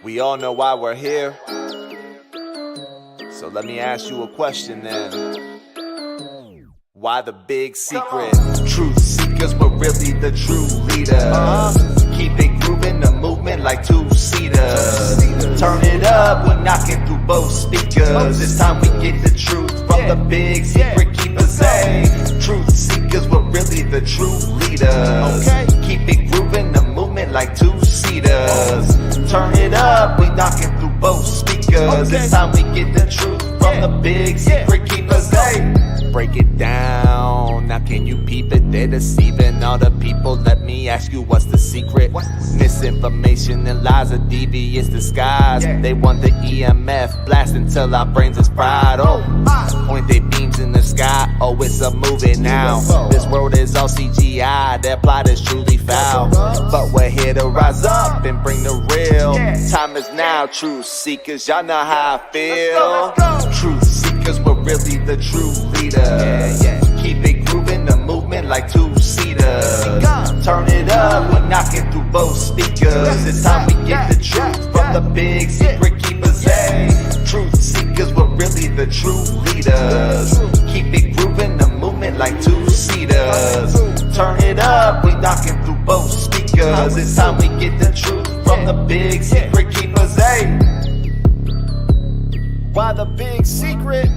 We all know why we're here. So let me ask you a question then. Why the big secret? Truth seekers, but really the true leaders. Keep it grooving, the movement like two-seaters. Turn it up, we're knocking through both speakers. It's time we get the truth from the big secret keepers. Hey, truth seekers, we're really the true leaders. Keep it grooving, the movement like two-seaters. Turn it up, we knocking through both speakers. It's time we get the truth from the big secret keepers. Hey, break it down, now can you peep it? They're deceiving all the people. Let me ask you, what's the secret? Misinformation and lies, a devious disguise. They want the EMF blast until our brains is fried. Oh, point their beams in the sky. Oh, it's a movie now. This world is all CGI, their plot is truly foul. But we're here to rise up and bring the real. Time is now, truth seekers, y'all know how I feel. Truth seekers, we're really the true leaders. Keep it grooving, the movement like two-seaters. Turn it up, we're knocking through both speakers. It's time we get the truth from the big secret keepers. Hey, truth seekers, we're really the true leaders. Keep it grooving, the movement like two-seaters. Turn it up, we knocking through both speakers. It's time we get the truth from the big secret keepers. Hey, why the big secret?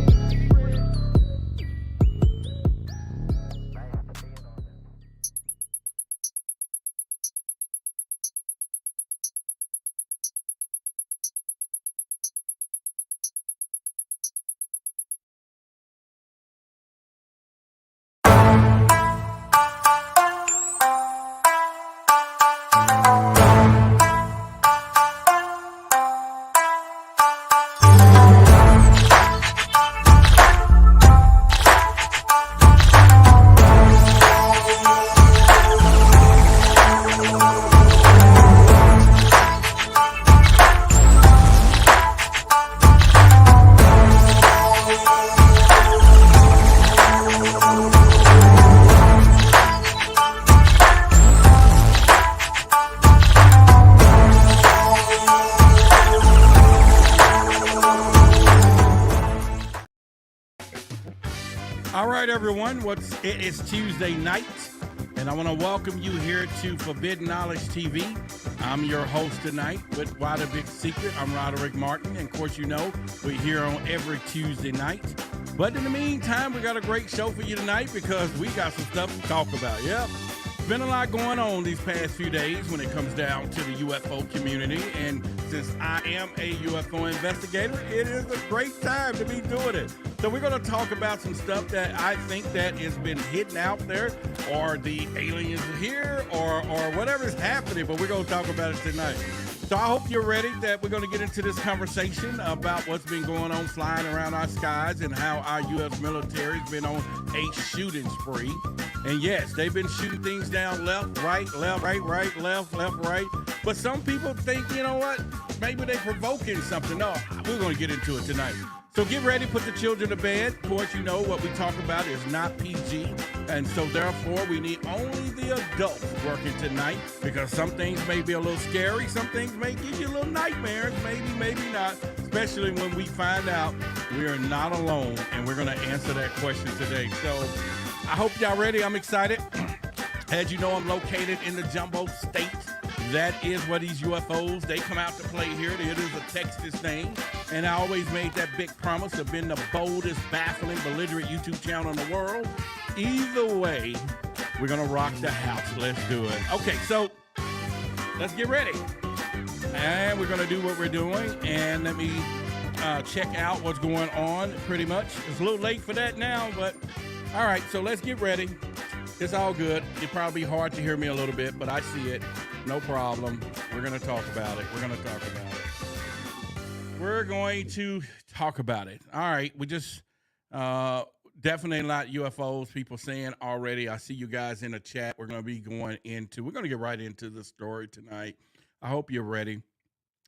All right, everyone. It is Tuesday night, and I want to welcome you here to Forbidden Knowledge TV. I'm your host tonight with Why the Big Secret. I'm Roderick Martin, and of course, you know we're here on every Tuesday night. But in the meantime, we got a great show for you tonight because we got some stuff to talk about. Yep. Been a lot going on these past few days when it comes down to the UFO community, and since I am a UFO investigator, it is a great time to be doing it. So we're going to talk about some stuff that I think that has been hidden out there, or the aliens are here, or whatever's happening, but we're going to talk about it tonight. So I hope you're ready that we're going to get into this conversation about what's been going on flying around our skies and how our U.S. military's been on a shooting spree. And yes, they've been shooting things down left, right, right, left, right. But some people think, you know what, maybe they're provoking something. No, we're going to get into it tonight. So get ready, put the children to bed. Of course, you know what we talk about is not PG. And so therefore, we need only the adults working tonight because some things may be a little scary. Some things may give you a little nightmares, maybe not, especially when we find out we are not alone. And we're going to answer that question today. So I hope y'all ready. I'm excited. As you know, I'm located in the Jumbo State. That is where these UFOs, they come out to play here. It is a Texas thing. And I always made that big promise of being the boldest, baffling, belligerent YouTube channel in the world. Either way, we're going to rock the house. Let's do it. Okay, so let's get ready. And we're going to do what we're doing. And let me check out what's going on pretty much. It's a little late for that now, but all right, so let's get ready. It's all good. It'd probably be hard to hear me a little bit, but I see it. No problem. We're going to talk about it. We're going to talk about it. All right. We just definitely not UFOs. People saying already. I see you guys in the chat. We're going to get right into the story tonight. I hope you're ready.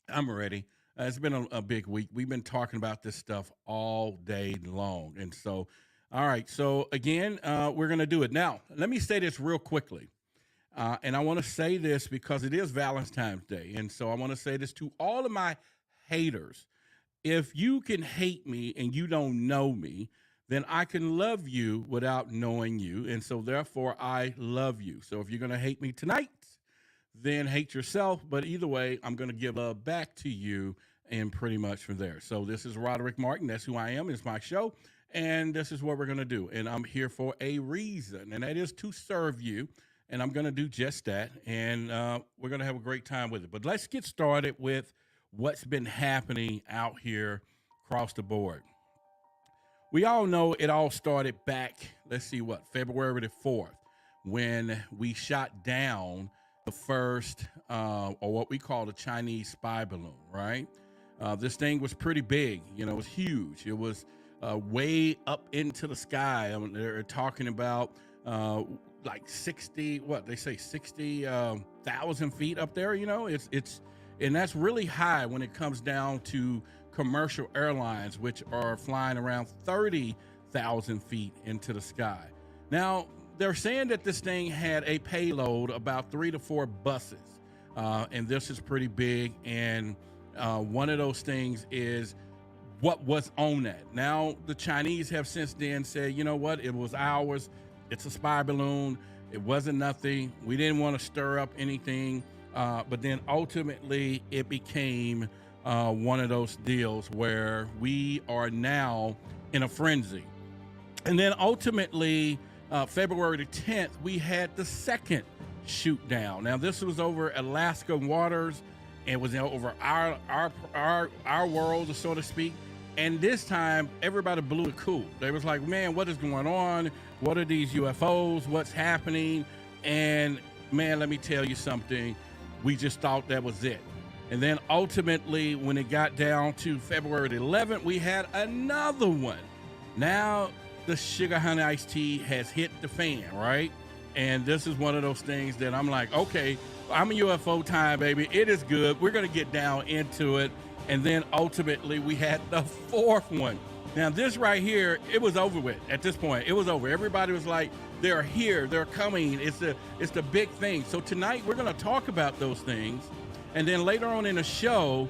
I'm ready. It's been a big week. We've been talking about this stuff all day long. And so, all right. So again, we're going to do it. Now, let me say this real quickly. And I want to say this because it is Valentine's Day. And so I want to say this to all of my haters. If you can hate me and you don't know me, then I can love you without knowing you. And so therefore, I love you. So if you're going to hate me tonight, then hate yourself. But either way, I'm going to give love back to you and pretty much from there. So this is Roderick Martin. That's who I am. It's my show. And this is what we're going to do. And I'm here for a reason, and that is to serve you. And I'm going to do just that. And we're going to have a great time with it. But let's get started with what's been happening out here across the board. We all know it all started back, let's see what, February the 4th, when we shot down the first, or what we call the Chinese spy balloon, right? This thing was pretty big. You know, it was huge. It was way up into the sky. I mean, they're talking about like 60, what they say, 60,000 feet up there. You know, and that's really high when it comes down to commercial airlines, which are flying around 30,000 feet into the sky. Now, they're saying that this thing had a payload about 3 to 4 buses, and this is pretty big. And one of those things is what was on that. Now, the Chinese have since then said, you know what, it was ours. It's a spy balloon. It wasn't nothing. We didn't want to stir up anything. But then ultimately it became one of those deals where we are now in a frenzy. And then ultimately, February the 10th, we had the second shoot down. Now, this was over Alaska waters. It was over our world, so to speak. And this time, everybody blew it cool. They was like, man, what is going on? What are these UFOs? What's happening? And man, let me tell you something. We just thought that was it. And then ultimately, when it got down to February the 11th, we had another one. Now, the sugar honey iced tea has hit the fan, right? And this is one of those things that I'm like, okay, I'm a UFO time, baby. It is good. We're going to get down into it. And then ultimately, we had the fourth one. Now, this right here, it was over with at this point. It was over. Everybody was like, they're here, they're coming. It's the big thing. So tonight, we're going to talk about those things. And then later on in the show,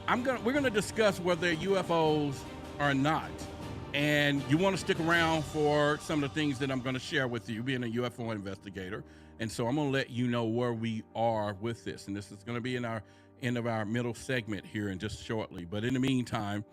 we're going to discuss whether UFOs or not. And you want to stick around for some of the things that I'm going to share with you, being a UFO investigator. And so I'm going to let you know where we are with this. And this is going to be in our end of our middle segment here in just shortly. But in the meantime,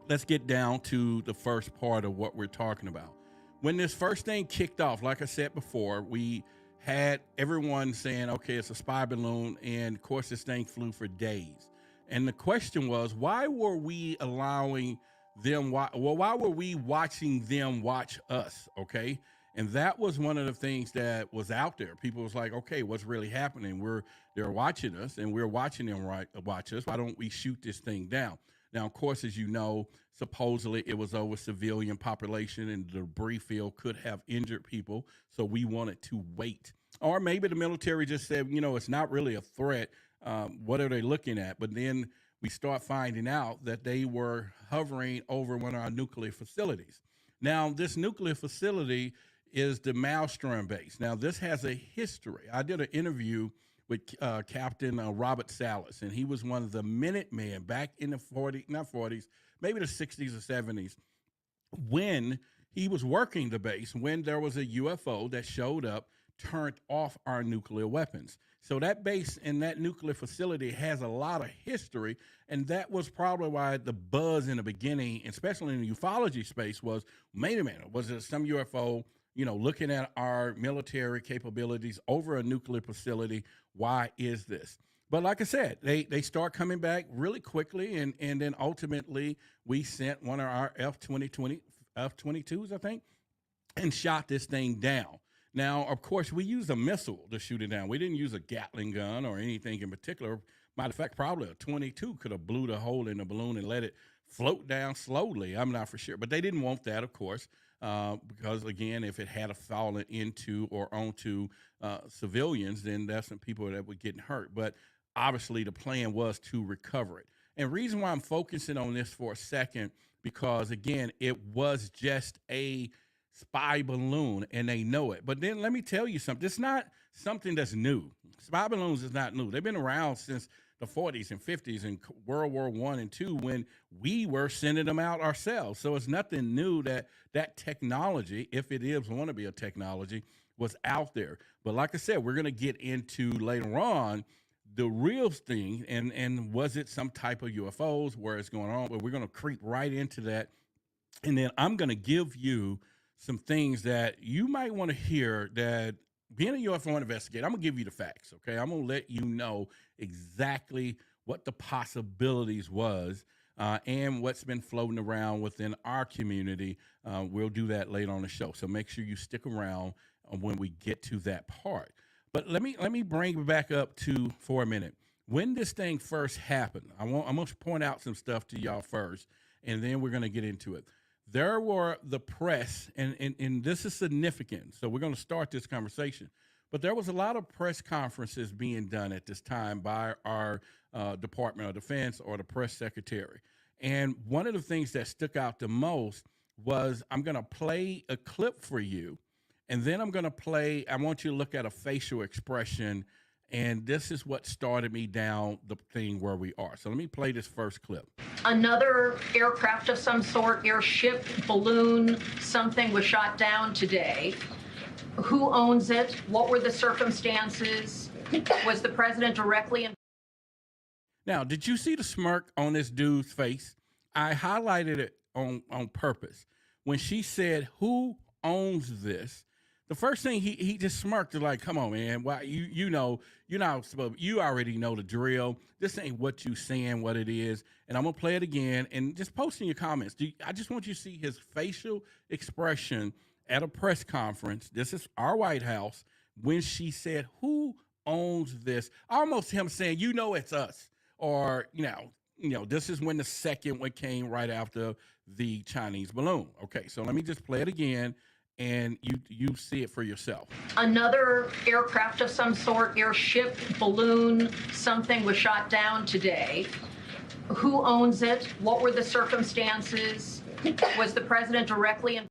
let's get down to the first part of what we're talking about. When this first thing kicked off, like I said before, we had everyone saying, okay, it's a spy balloon. And of course, this thing flew for days. And the question was, why were we allowing them? Why were we watching them watch us? Okay. And that was one of the things that was out there. People was like, okay, what's really happening? They're watching us and we're watching them watch us. Why don't we shoot this thing down? Now, of course, as you know, supposedly it was over civilian population and the debris field could have injured people. So we wanted to wait. Or maybe the military just said, you know, it's not really a threat. What are they looking at? But then we start finding out that they were hovering over one of our nuclear facilities. Now, this nuclear facility is the Maelstrom base. Now, this has a history. I did an interview with Captain Robert Salas, and he was one of the Minutemen back in the 40s, maybe the 60s or 70s, when he was working the base, when there was a UFO that showed up, turned off our nuclear weapons. So that base and that nuclear facility has a lot of history, and that was probably why the buzz in the beginning, especially in the ufology space, was, wait a minute, was it some UFO, you know, looking at our military capabilities over a nuclear facility? Why is this? But like I said, they start coming back really quickly, and then ultimately we sent one of our F-22s, I think, and shot this thing down. Now, of course, we used a missile to shoot it down. We didn't use a Gatling gun or anything in particular. Matter of fact, probably a 22 could have blew the hole in the balloon and let it float down slowly. I'm not for sure. But they didn't want that, of course, because, again, if it had fallen into or onto civilians, then that's some people that were getting hurt. But obviously, the plan was to recover it. And reason why I'm focusing on this for a second, because, again, it was just a spy balloon, and they know it. But then let me tell you something. It's not something that's new. Spy balloons is not new. They've been around since the 40s and 50s and World War I and II when we were sending them out ourselves. So it's nothing new that that technology, if it is want to be a technology, was out there. But like I said, we're going to get into later on the real thing and was it some type of UFOs, where it's going on? But we're going to creep right into that. And then I'm going to give you some things that you might want to hear, that being a UFO investigator, I'm going to give you the facts, okay? I'm going to let you know exactly what the possibilities was and what's been floating around within our community. We'll do that later on the show. So make sure you stick around when we get to that part. But let me bring it back up to for a minute. When this thing first happened, I'm going to point out some stuff to y'all first, and then we're going to get into it. There were the press, and this is significant, so we're going to start this conversation. But there was a lot of press conferences being done at this time by our Department of Defense or the press secretary. And one of the things that stuck out the most was, I'm going to play a clip for you, and then I'm going to play, I want you to look at a facial expression, and this is what started me down the thing where we are. So let me play this first clip. Another aircraft of some sort, airship, balloon, something was shot down today. Who owns it? What were the circumstances? Was the president directly involved? Now, did you see the smirk on this dude's face? I highlighted it on purpose. When she said, who owns this? The first thing he just smirked, like, come on, man. Why you know, you're not supposed, you already know the drill. This ain't what you saying, what it is. And I'm gonna play it again and just post in your comments. I just want you to see his facial expression at a press conference. This is our White House when she said, who owns this? Almost him saying, you know, it's us. Or, you know, this is when the second one came right after the Chinese balloon. Okay, so let me just play it again, and you see it for yourself. Another aircraft of some sort, airship, balloon, something was shot down today. Who owns it? What were the circumstances? Was the president directly involved?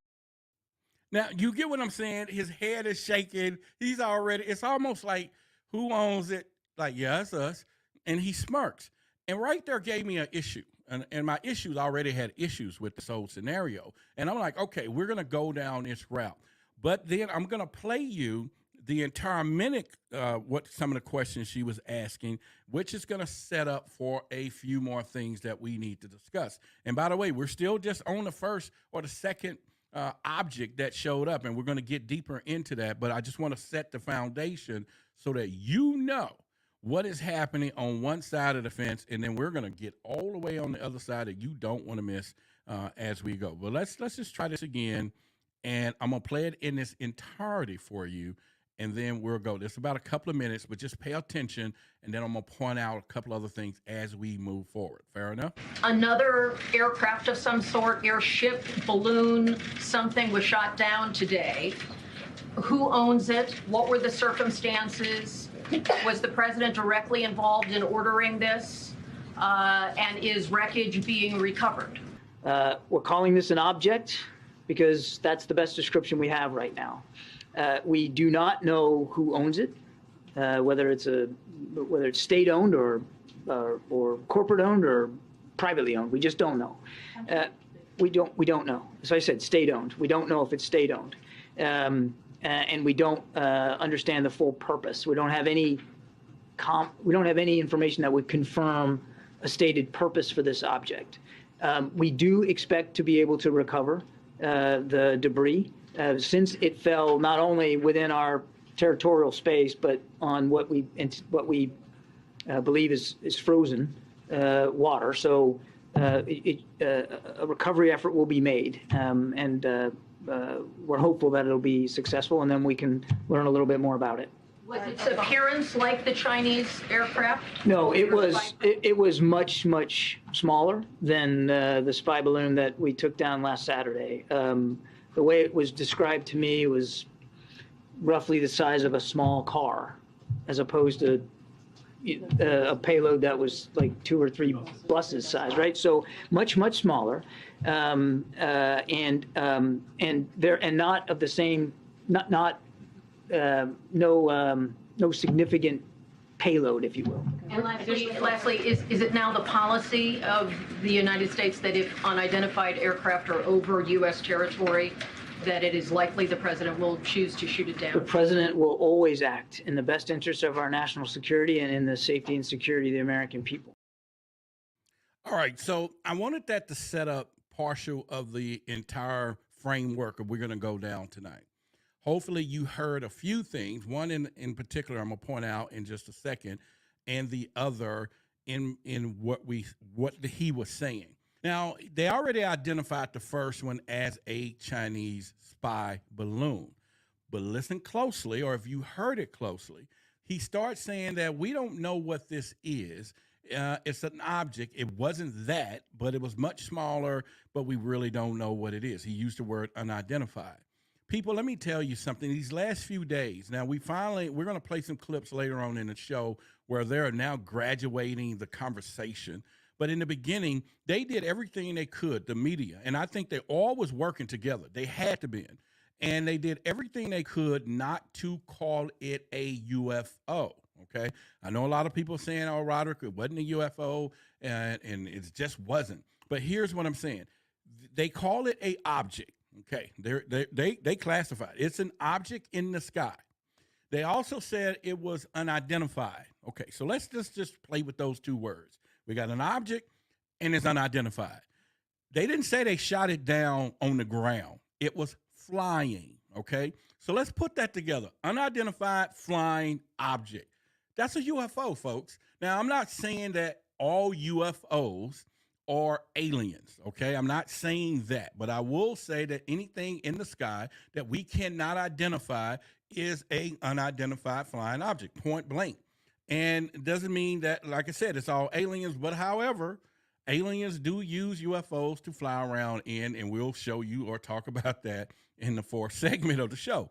Now, you get what I'm saying? His head is shaking. He's already, it's almost like, who owns it? Like, yeah, it's us. And he smirks. And right there gave me an issue. And my issues already had issues with this whole scenario. And I'm like, okay, we're going to go down this route. But then I'm going to play you the entire minute, what some of the questions she was asking, which is going to set up for a few more things that we need to discuss. And by the way, we're still just on the first or the second object that showed up, and we're going to get deeper into that. But I just want to set the foundation so that you know what is happening on one side of the fence, and then we're going to get all the way on the other side that you don't want to miss as we go. But let's just try this again, and I'm going to play it in its entirety for you, and then we'll go. It's about a couple of minutes, but just pay attention, and then I'm going to point out a couple other things as we move forward. Fair enough? Another Aircraft of some sort, airship, balloon, something was shot down today. Who owns it? What were the circumstances? Was the president directly involved in ordering this? And is wreckage being recovered? We're calling this an object because that's the best description we have right now. We do not know who owns it, whether it's state-owned or corporate-owned or privately owned. We just don't know. We don't know. As I said, state-owned. We don't know if it's state-owned. And we don't understand the full purpose. We don't have any information that would confirm a stated purpose for this object. We do expect to be able to recover the debris since it fell not only within our territorial space, but on what we believe is frozen water. So a recovery effort will be made, and we're hopeful that it'll be successful, and then we can learn a little bit more about it. Was its appearance like the Chinese aircraft? No, it was much smaller than the spy balloon that we took down last Saturday. The way it was described to me was roughly the size of a small car, as opposed to a payload that was like 2 or 3 buses size, right? So much smaller, and not of the same, no significant payload, if you will. And lastly, is it now the policy of the United States that if unidentified aircraft are over U.S. territory, that it is likely the president will choose to shoot it The down? president will always act in the best interest of our national security and in the safety and security of the American people. All right, so I wanted that to set up partial of the entire framework of we're going to go down tonight. Hopefully you heard a few things, one in particular I'm going to point out in just a second, and the other in what he was saying. Now, they already identified the first one as a Chinese spy balloon. But listen closely, or if you heard it closely, he starts saying that we don't know what this is. It's an object. It wasn't that, but it was much smaller, but we really don't know what it is. He used the word unidentified. People, let me tell you something. These last few days, now we're going to play some clips later on in the show where they're now graduating the conversation. But in the beginning, they did everything they could, the media, and I think they all was working together. They had to be. And they did everything they could not to call it a UFO, okay? I know a lot of people saying, oh, Roderick, it wasn't a UFO, and it just wasn't. But here's what I'm saying. They call it a object, okay? They classify it. It's an object in the sky. They also said it was unidentified. Okay, so let's just play with those two words. We got an object, and it's unidentified. They didn't say they shot it down on the ground. It was flying, okay? So let's put that together. Unidentified flying object. That's a UFO, folks. Now, I'm not saying that all UFOs are aliens, okay? I'm not saying that, but I will say that anything in the sky that we cannot identify is an unidentified flying object, point blank. And it doesn't mean that, like I said, it's all aliens, but however, aliens do use UFOs to fly around in, and we'll show you or talk about that in the fourth segment of the show.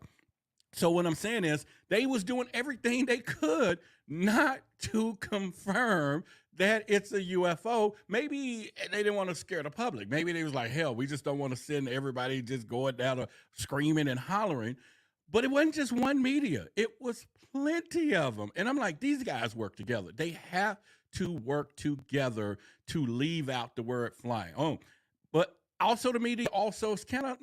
So what I'm saying is they was doing everything they could not to confirm that it's a UFO. Maybe they didn't want to scare the public. Maybe they was like, hell, we just don't want to send everybody just going down or screaming and hollering. But it wasn't just one media. It was plenty of them. And I'm like, these guys work together. They have to work together to leave out the word flying. Oh, but also the media also is kind of,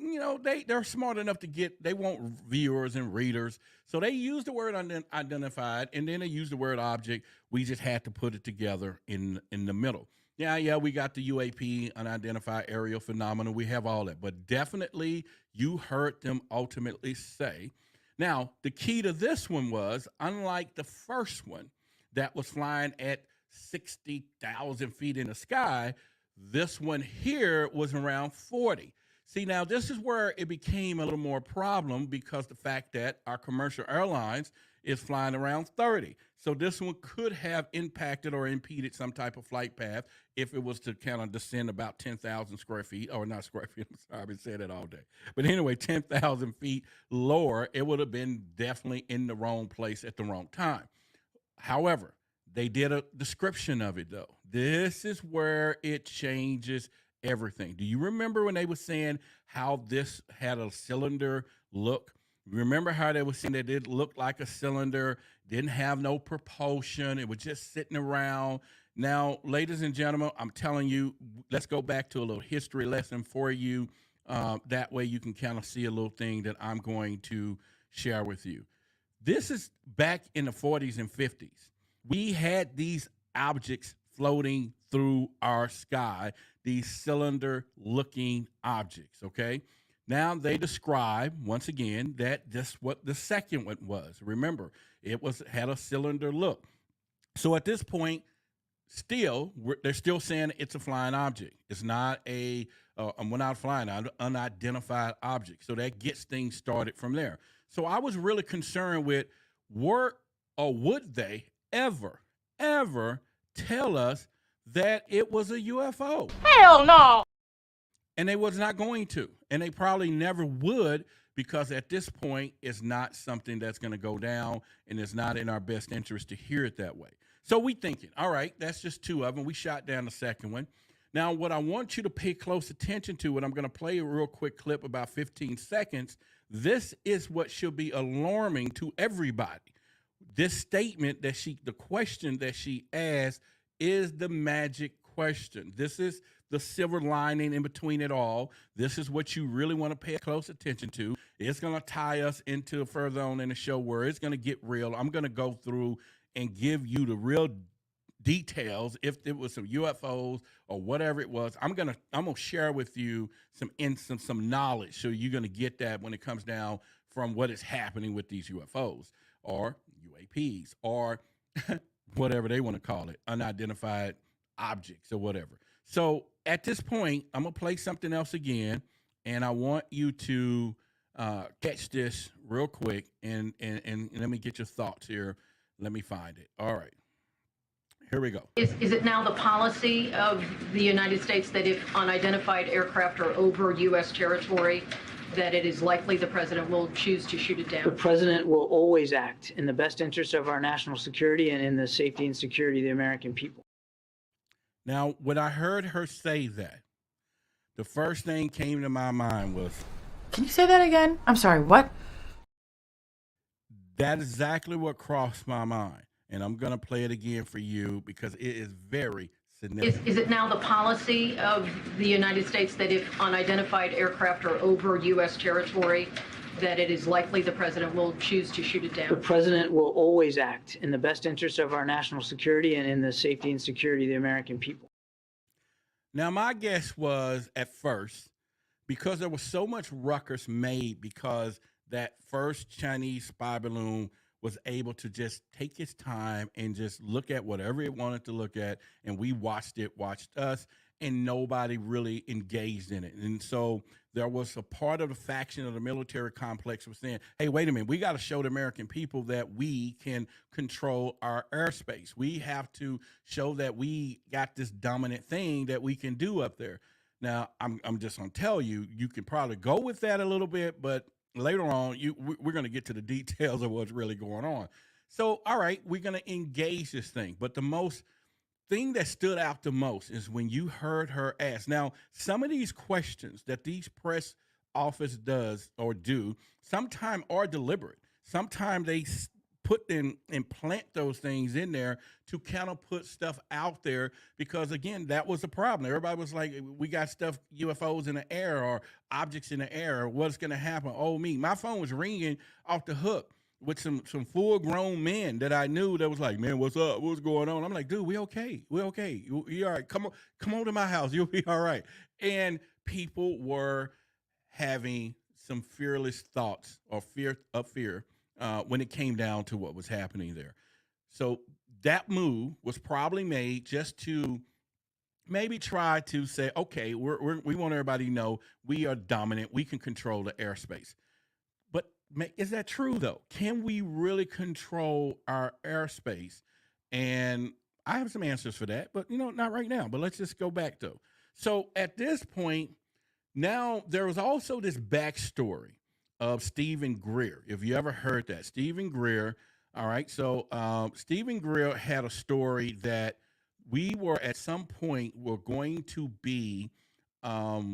they're smart enough they want viewers and readers. So they use the word unidentified, and then they use the word object. We just had to put it together in the middle. Yeah, we got the UAP, unidentified aerial phenomena. We have all that. But definitely you heard them ultimately say. Now, the key to this one was, unlike the first one that was flying at 60,000 feet in the sky, this one here was around 40. See, now this is where it became a little more problem because the fact that our commercial airlines is flying around 30. So this one could have impacted or impeded some type of flight path if it was to kind of descend about 10,000 square feet, or not square feet, I'm sorry, I've been saying that all day. But anyway, 10,000 feet lower, it would have been definitely in the wrong place at the wrong time. However, they did a description of it, though. This is where it changes everything. Do you remember when they were saying how this had a cylinder look? Remember how they were saying that it looked like a cylinder, didn't have no propulsion, it was just sitting around. Now, ladies and gentlemen, I'm telling you, let's go back to a little history lesson for you. That way you can kind of see a little thing that I'm going to share with you. This is back in the 40s and 50s. We had these objects floating through our sky, these cylinder-looking objects, okay? Now they describe, once again, that this what the second one was. Remember, it had a cylinder look. So at this point, they're still saying it's a flying object. It's not we're not flying, an unidentified object. So that gets things started from there. So I was really concerned with would they ever tell us that it was a UFO? Hell no! And they was not going to. And they probably never would, because at this point, it's not something that's going to go down, and it's not in our best interest to hear it that way. So we thinking, all right, that's just two of them. We shot down the second one. Now, what I want you to pay close attention to, and I'm going to play a real quick clip, about 15 seconds. This is what should be alarming to everybody. This statement that the question that she asked is the magic question. This is the silver lining in between it all. This is what you really want to pay close attention to. It's going to tie us into further on in the show where it's going to get real. I'm going to go through and give you the real details. If it was some UFOs or whatever it was, I'm gonna share with you some knowledge, so you're gonna get that when it comes down from what is happening with these UFOs or UAPs or whatever they want to call it, unidentified objects or whatever. So at this point, I'm gonna play something else again, and I want you to catch this real quick and let me get your thoughts here. Let me find it. All right. Here we go. Is it now the policy of the United States that if unidentified aircraft are over U.S. territory, that it is likely the president will choose to shoot it down? The president will always act in the best interest of our national security and in the safety and security of the American people. Now, when I heard her say that, the first thing came to my mind was, Can you say that again? I'm sorry, what? That is exactly what crossed my mind. And I'm going to play it again for you because it is very significant. Is it now the policy of the United States that if unidentified aircraft are over U.S. territory, that it is likely the president will choose to shoot it The down? president will always act in the best interest of our national security and in the safety and security of the American people. Now, my guess was at first, because there was so much ruckus made because that first Chinese spy balloon was able to just take its time and just look at whatever it wanted to look at, and we watched us, and nobody really engaged in it. And so there was a part of the faction of the military complex was saying, hey, wait a minute, we got to show the American people that we can control our airspace. We have to show that we got this dominant thing that we can do up there. Now, I'm just going to tell you, you can probably go with that a little bit, but later on, we're going to get to the details of what's really going on. So, all right, we're going to engage this thing. But the thing that stood out the most is when you heard her ask. Now, some of these questions that these press office does or do sometimes are deliberate. Sometimes they put and plant those things in there to kind of put stuff out there because, again, that was the problem. Everybody was like, we got stuff, UFOs in the air or objects in the air, or what's going to happen? Oh, me. My phone was ringing off the hook with some full-grown men that I knew that was like, man, what's up? What's going on? I'm like, dude, we okay. We okay. You all right? Come on to my house. You'll be all right. And people were having some fearless thoughts or fear when it came down to what was happening there. So that move was probably made just to maybe try to say, okay, we want everybody to know we are dominant. We can control the airspace. But is that true, though? Can we really control our airspace? And I have some answers for that, but, not right now. But let's just go back, though. So at this point, now there was also this backstory of Stephen Greer. If you ever heard that, Stephen Greer. All right. So Stephen Greer had a story that we were at some point were going to be a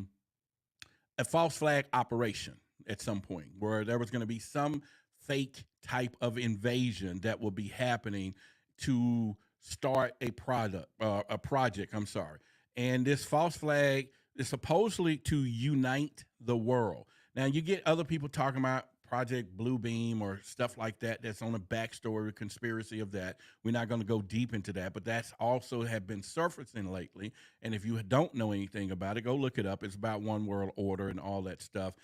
false flag operation at some point where there was going to be some fake type of invasion that will be happening to start a project. I'm sorry. And this false flag is supposedly to unite the world. Now, you get other people talking about Project Bluebeam or stuff like that. That's on the backstory, conspiracy of that. We're not going to go deep into that, but that's also have been surfacing lately. And if you don't know anything about it, go look it up. It's about one world order and all that stuff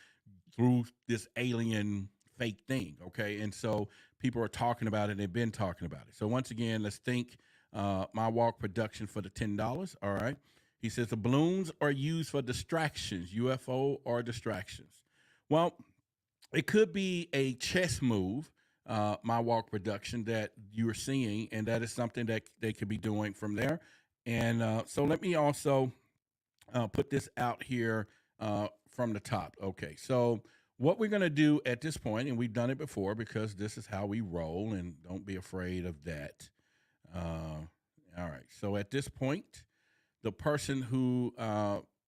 through this alien fake thing, okay? And so people are talking about it. They've been talking about it. So once again, let's thank My Walk Production for the $10, all right? He says the balloons are used for distractions, UFO or distractions. Well, it could be a chess move, My Walk Production, that you are seeing, and that is something that they could be doing from there. And so let me also put this out here from the top. Okay, so what we're going to do at this point, and we've done it before because this is how we roll, and don't be afraid of that. All right. So at this point, the person who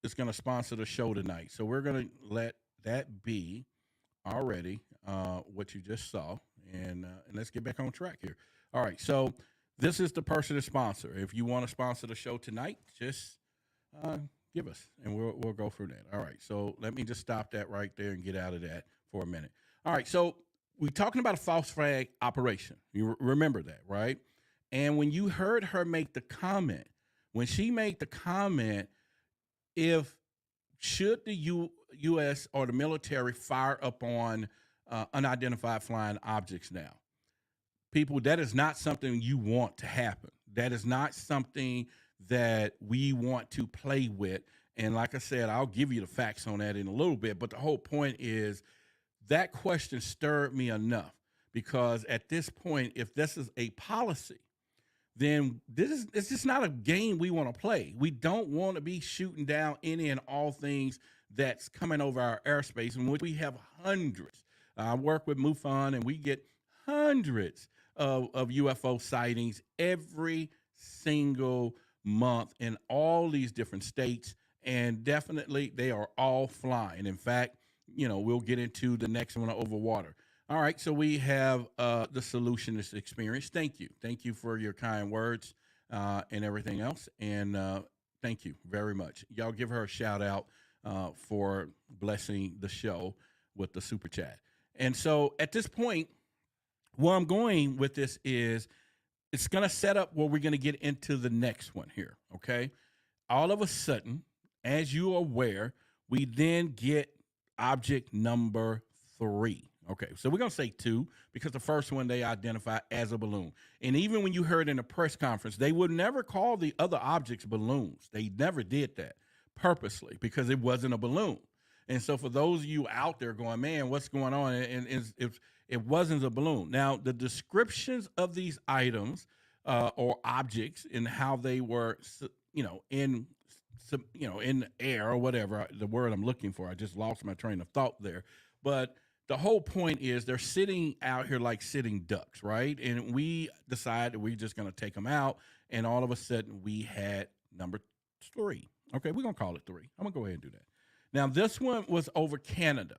is going to sponsor the show tonight. So we're going to let that be already what you just saw, and let's get back on track here. All right. So this is the person to sponsor. If you want to sponsor the show tonight, just give us, and we'll go through that. All right. So let me just stop that right there and get out of that for a minute. All right. So we're talking about a false flag operation. You remember that, right? And when you heard her make the comment, when she made the comment, if should the U.S. or the military fire upon unidentified flying objects now, people, that is not something you want to happen. That is not something that we want to play with. And like I said, I'll give you the facts on that in a little bit. But the whole point is that question stirred me enough, because at this point, if this is a policy, then it's just not a game we want to play. We don't want to be shooting down any and all things that's coming over our airspace, in which we have hundreds. I work with MUFON, and we get hundreds of UFO sightings every single month in all these different states, and definitely they are all flying. In fact, we'll get into the next one over water. All right, so we have the solutionist experience. Thank you for your kind words and everything else, and thank you very much. Y'all give her a shout out for blessing the show with the super chat. And so at this point, where I'm going with this is it's going to set up where we're going to get into the next one here, okay? All of a sudden, as you are aware, we then get object number 3. Okay, so we're going to say 2 because the first one they identify as a balloon. And even when you heard in a press conference, they would never call the other objects balloons. They never did that purposely because it wasn't a balloon. And so for those of you out there going, man, what's going on? And if it wasn't a balloon. Now, the descriptions of these items or objects and how they were, in the air or whatever, the word I'm looking for, I just lost my train of thought there. But the whole point is they're sitting out here like sitting ducks, right? And we decided we're just going to take them out. And all of a sudden we had number 3. Okay, we're going to call it 3. I'm going to go ahead and do that. Now, this one was over Canada.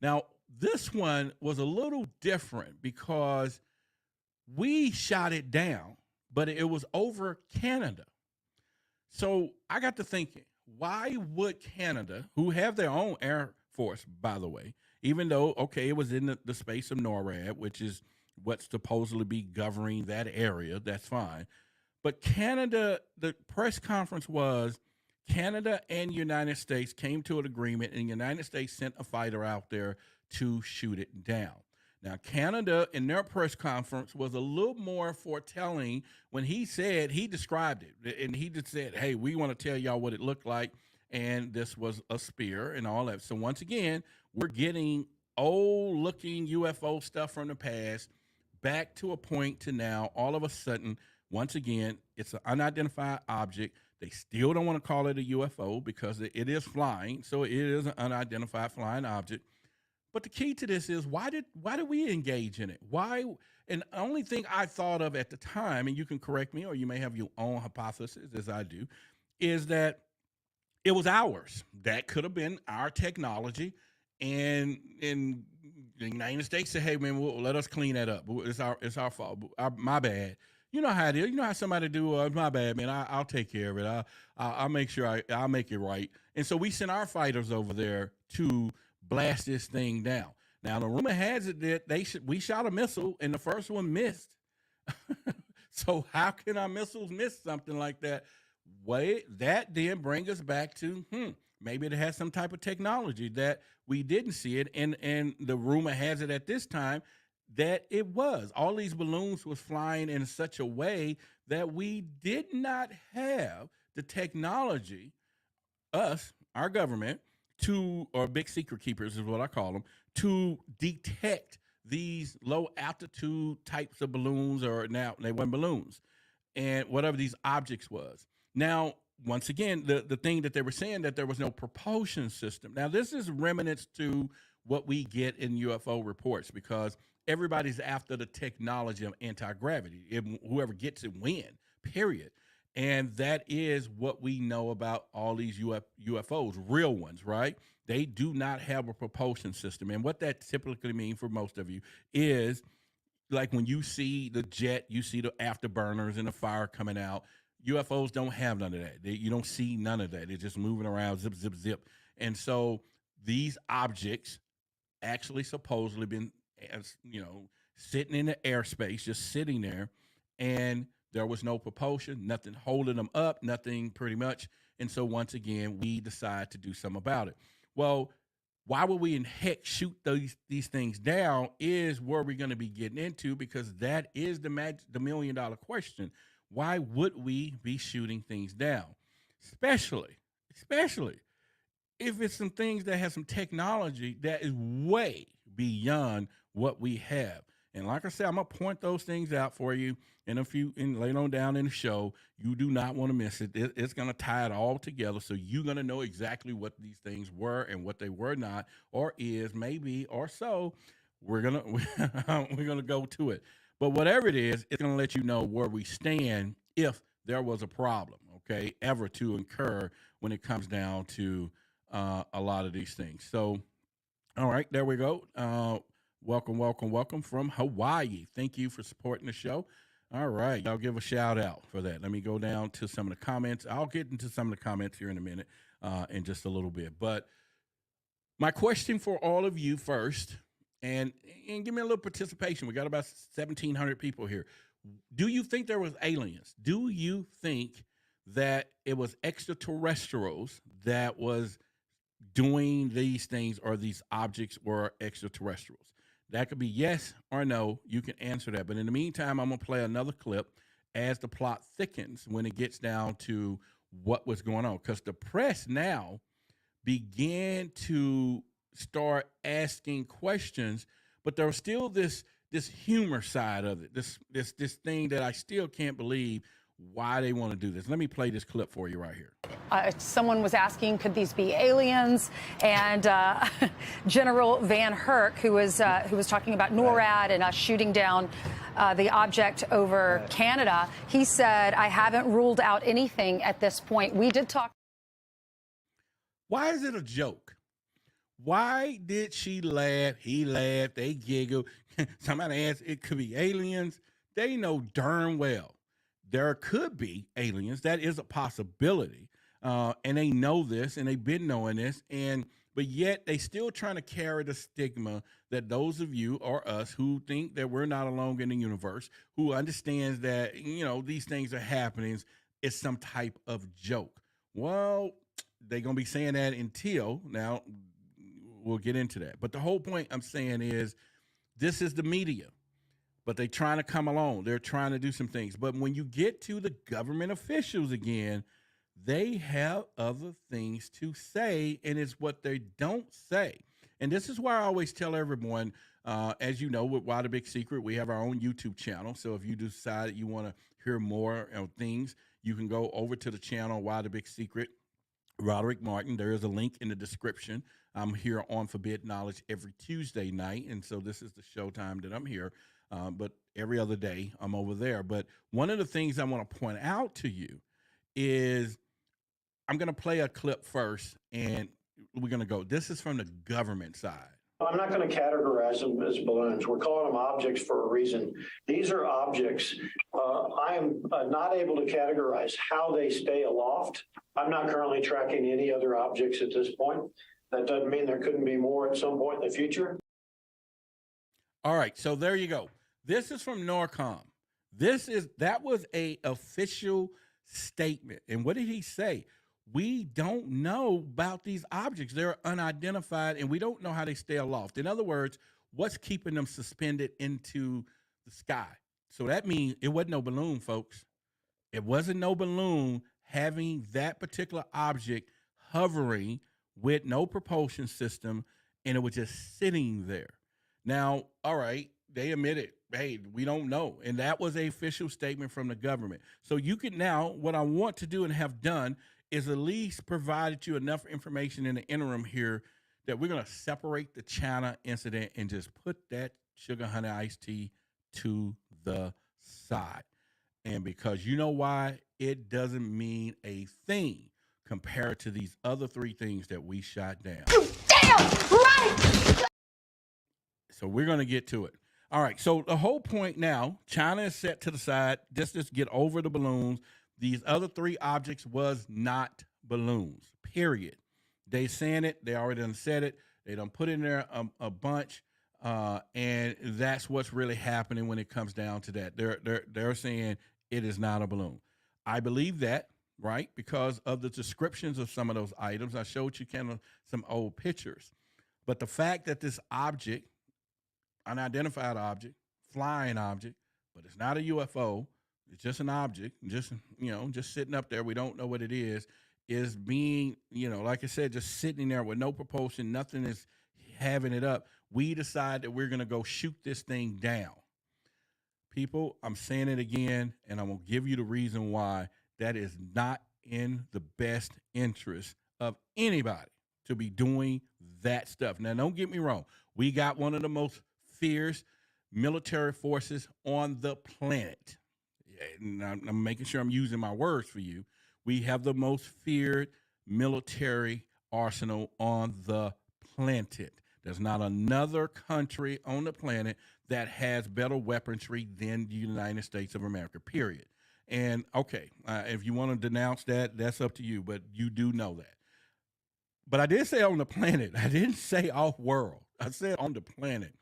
Now, this one was a little different because we shot it down, but it was over Canada. So I got to thinking, why would Canada, who have their own air force, by the way, even though, okay, it was in the space of NORAD, which is what's supposedly be governing that area, that's fine. But Canada, the press conference was Canada and United States came to an agreement, and the United States sent a fighter out there to shoot it down. Now, Canada, in their press conference, was a little more foretelling when he described it, and he just said, hey, we want to tell y'all what it looked like, and this was a spear and all that. So once again, we're getting old-looking UFO stuff from the past back to a point to now, all of a sudden, once again, it's an unidentified object. They still don't want to call it a UFO because it is flying, so it is an unidentified flying object. But the key to this is why did we engage in it? Why? And the only thing I thought of at the time, and you can correct me or you may have your own hypothesis as I do, is that it was ours. That could have been our technology. And in the United States said, hey, man, let us clean that up. It's our fault. My bad. You know how it is. You know how somebody do, my bad, man. I'll take care of it. I'll make sure I'll make it right. And so we sent our fighters over there to blast this thing down. Now, the rumor has it that we shot a missile, and the first one missed. So how can our missiles miss something like that? That then brings us back to, maybe it has some type of technology that we didn't see it. And the rumor has it at this time that it was. All these balloons was flying in such a way that we did not have the technology, our government, or big secret keepers is what I call them, to detect these low altitude types of balloons, or now they weren't balloons, and whatever these objects was. Now, once again, the thing that they were saying that there was no propulsion system. Now, this is remnants to what we get in UFO reports, because everybody's after the technology of anti-gravity. Whoever gets it win, period. And that is what we know about all these UFOs, real ones, right? They do not have a propulsion system. And what that typically means for most of you is like when you see the jet, you see the afterburners and the fire coming out. UFOs don't have none of that. You don't see none of that. They're just moving around, zip, zip, zip. And so these objects actually supposedly been, as you know, sitting in the airspace, just sitting there, and there was no propulsion, nothing holding them up, nothing pretty much. And so once again, we decide to do something about it. Well, why would we in heck shoot these things down is where we're going to be getting into, because that is the $1 million question. Why would we be shooting things down? Especially if it's some things that have some technology that is way beyond what we have. And like I said, I'm gonna point those things out for you and later on down in the show. You do not want to miss it. It's gonna tie it all together, so you're gonna know exactly what these things were and what they were not, or is maybe, or so. We're gonna go to it. But whatever it is, it's gonna let you know where we stand if there was a problem, okay, ever to incur when it comes down to a lot of these things. So, all right, there we go. Welcome from Hawaii. Thank you for supporting the show. All right, I'll give a shout out for that. Let me go down to some of the comments. I'll get into some of the comments here in a minute, in just a little bit. But my question for all of you first, and give me a little participation. We got about 1,700 people here. Do you think there was aliens? Do you think that it was extraterrestrials that was doing these things, or these objects were extraterrestrials? That could be yes or no. You can answer that. But in the meantime, I'm going to play another clip as the plot thickens when it gets down to what was going on. Because the press now began to start asking questions, but there was still this humor side of it, this thing that I still can't believe why they want to do this. Let me play this clip for you right here. Someone was asking, could these be aliens? And General Van Herk, who was talking about NORAD and us shooting down the object over Canada, he said, I haven't ruled out anything at this point. We did talk. Why is it a joke? Why did she laugh? He laughed. They giggled. Somebody asked, it could be aliens. They know darn well there could be aliens. That is a possibility. And they know this, and they've been knowing this. But yet they still trying to carry the stigma that those of you or us who think that we're not alone in the universe, who understands that, these things are happening, it's some type of joke. Well, they're going to be saying that until now. We'll get into that. But the whole point I'm saying is this is the media, but they're trying to come along. They're trying to do some things. But when you get to the government officials again, they have other things to say, and it's what they don't say. And this is why I always tell everyone, as you know, with Why the Big Secret, we have our own YouTube channel. So if you decide you want to hear more of things, you can go over to the channel, Why the Big Secret, Roderick Martin. There is a link in the description. I'm here on Forbidden Knowledge every Tuesday night, and so this is the showtime that I'm here. But every other day, I'm over there. But one of the things I want to point out to you is I'm going to play a clip first, and we're going to go. This is from the government side. I'm not going to categorize them as balloons. We're calling them objects for a reason. These are objects. I am not able to categorize how they stay aloft. I'm not currently tracking any other objects at this point. That doesn't mean there couldn't be more at some point in the future. All right, so there you go. This is from NORCOM. That was a official statement. And what did he say? We don't know about these objects. They're unidentified, and we don't know how they stay aloft. In other words, what's keeping them suspended into the sky? So that means it wasn't no balloon, folks. It wasn't no balloon having that particular object hovering with no propulsion system, and it was just sitting there. Now, all right, they admitted, hey, we don't know. And that was an official statement from the government. So you can now, what I want to do and have done is at least provided you enough information in the interim here that we're going to separate the China incident and just put that sugar honey iced tea to the side. And because you know why? It doesn't mean a thing compared to these other three things that we shot down. Damn right! So we're going to get to it. All right. So the whole point now, China is set to the side. Just get over the balloons. These other three objects was not balloons, period. They saying it. They already done said it. They done put in there a bunch. And that's what's really happening when it comes down to that. They're saying it is not a balloon. I believe that, right? Because of the descriptions of some of those items. I showed you kind of some old pictures. But the fact that this object, unidentified object, flying object, but it's not a UFO, it's just an object, just sitting up there, we don't know what it is being, like I said, just sitting there with no propulsion, nothing is having it up. We decide that we're going to go shoot this thing down. People, I'm saying it again, and I'm going to give you the reason why that is not in the best interest of anybody to be doing that stuff. Now, don't get me wrong. We got one of the most fierce military forces on the planet. And I'm making sure I'm using my words for you. We have the most feared military arsenal on the planet. There's not another country on the planet that has better weaponry than the United States of America, period. And, okay, if you want to denounce that, that's up to you, but you do know that. But I did say on the planet. I didn't say off-world. I said on the planet.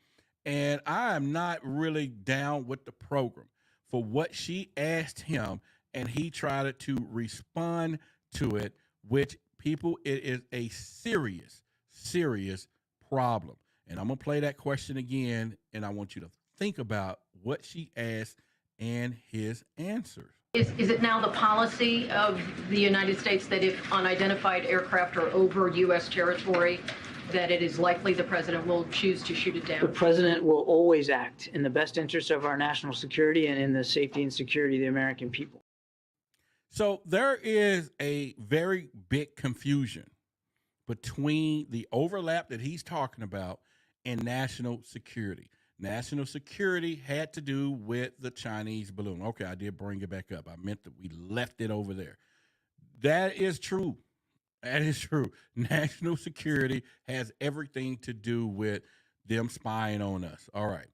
And I am not really down with the program for what she asked him, and he tried to respond to it, which, people, it is a serious, serious problem. And I'm going to play that question again, and I want you to think about what she asked and his answers. Is it now the policy of the United States that if unidentified aircraft are over U.S. territory, that it is likely the president will choose to shoot it down? The president will always act in the best interest of our national security and in the safety and security of the American people. So there is a very big confusion between the overlap that he's talking about and national security. National security had to do with the Chinese balloon. Okay, I did bring it back up. I meant that we left it over there. That is true. That is true. National security has everything to do with them spying on us. All right.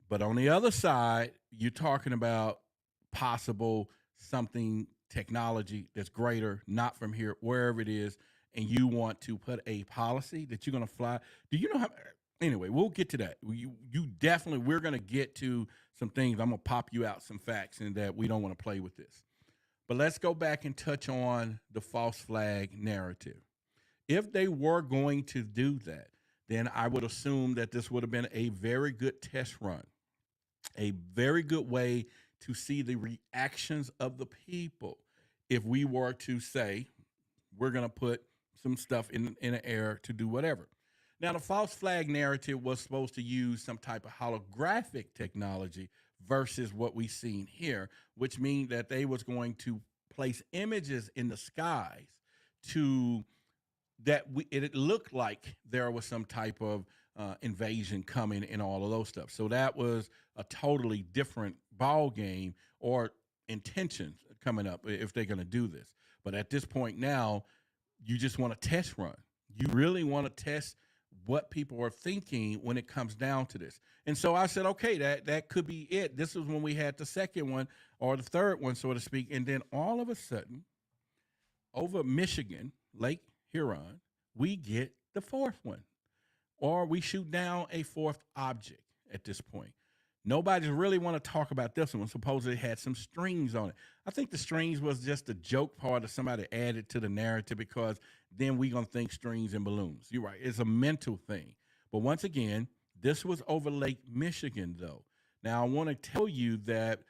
But on the other side, you're talking about possible something, technology that's greater, not from here, wherever it is, and you want to put a policy that you're going to fly. Do you know how? Anyway, we'll get to that. You definitely, we're going to get to some things. I'm going to pop you out some facts and that we don't want to play with this. But let's go back and touch on the false flag narrative. If they were going to do that, then I would assume that this would have been a very good test run, a very good way to see the reactions of the people. If we were to say, we're going to put some stuff in the air to do whatever. Now, the false flag narrative was supposed to use some type of holographic technology versus what we've seen here, which means that they was going to place images in the skies to that it looked like there was some type of invasion coming and all of those stuff. So that was a totally different ball game or intentions coming up if they're going to do this. But at this point now, you just want a test run. You really want to test what people are thinking when it comes down to this. And so I said, okay, that could be it. This was when we had the second one or the third one, so to speak. And then all of a sudden, over Michigan, Lake Huron, we get the fourth one. Or we shoot down a fourth object at this point. Nobody's really want to talk about this one. Supposedly it had some strings on it. I think the strings was just a joke part that somebody added to the narrative because then we're going to think strings and balloons. You're right. It's a mental thing. But once again, this was over Lake Michigan, though. Now, I want to tell you that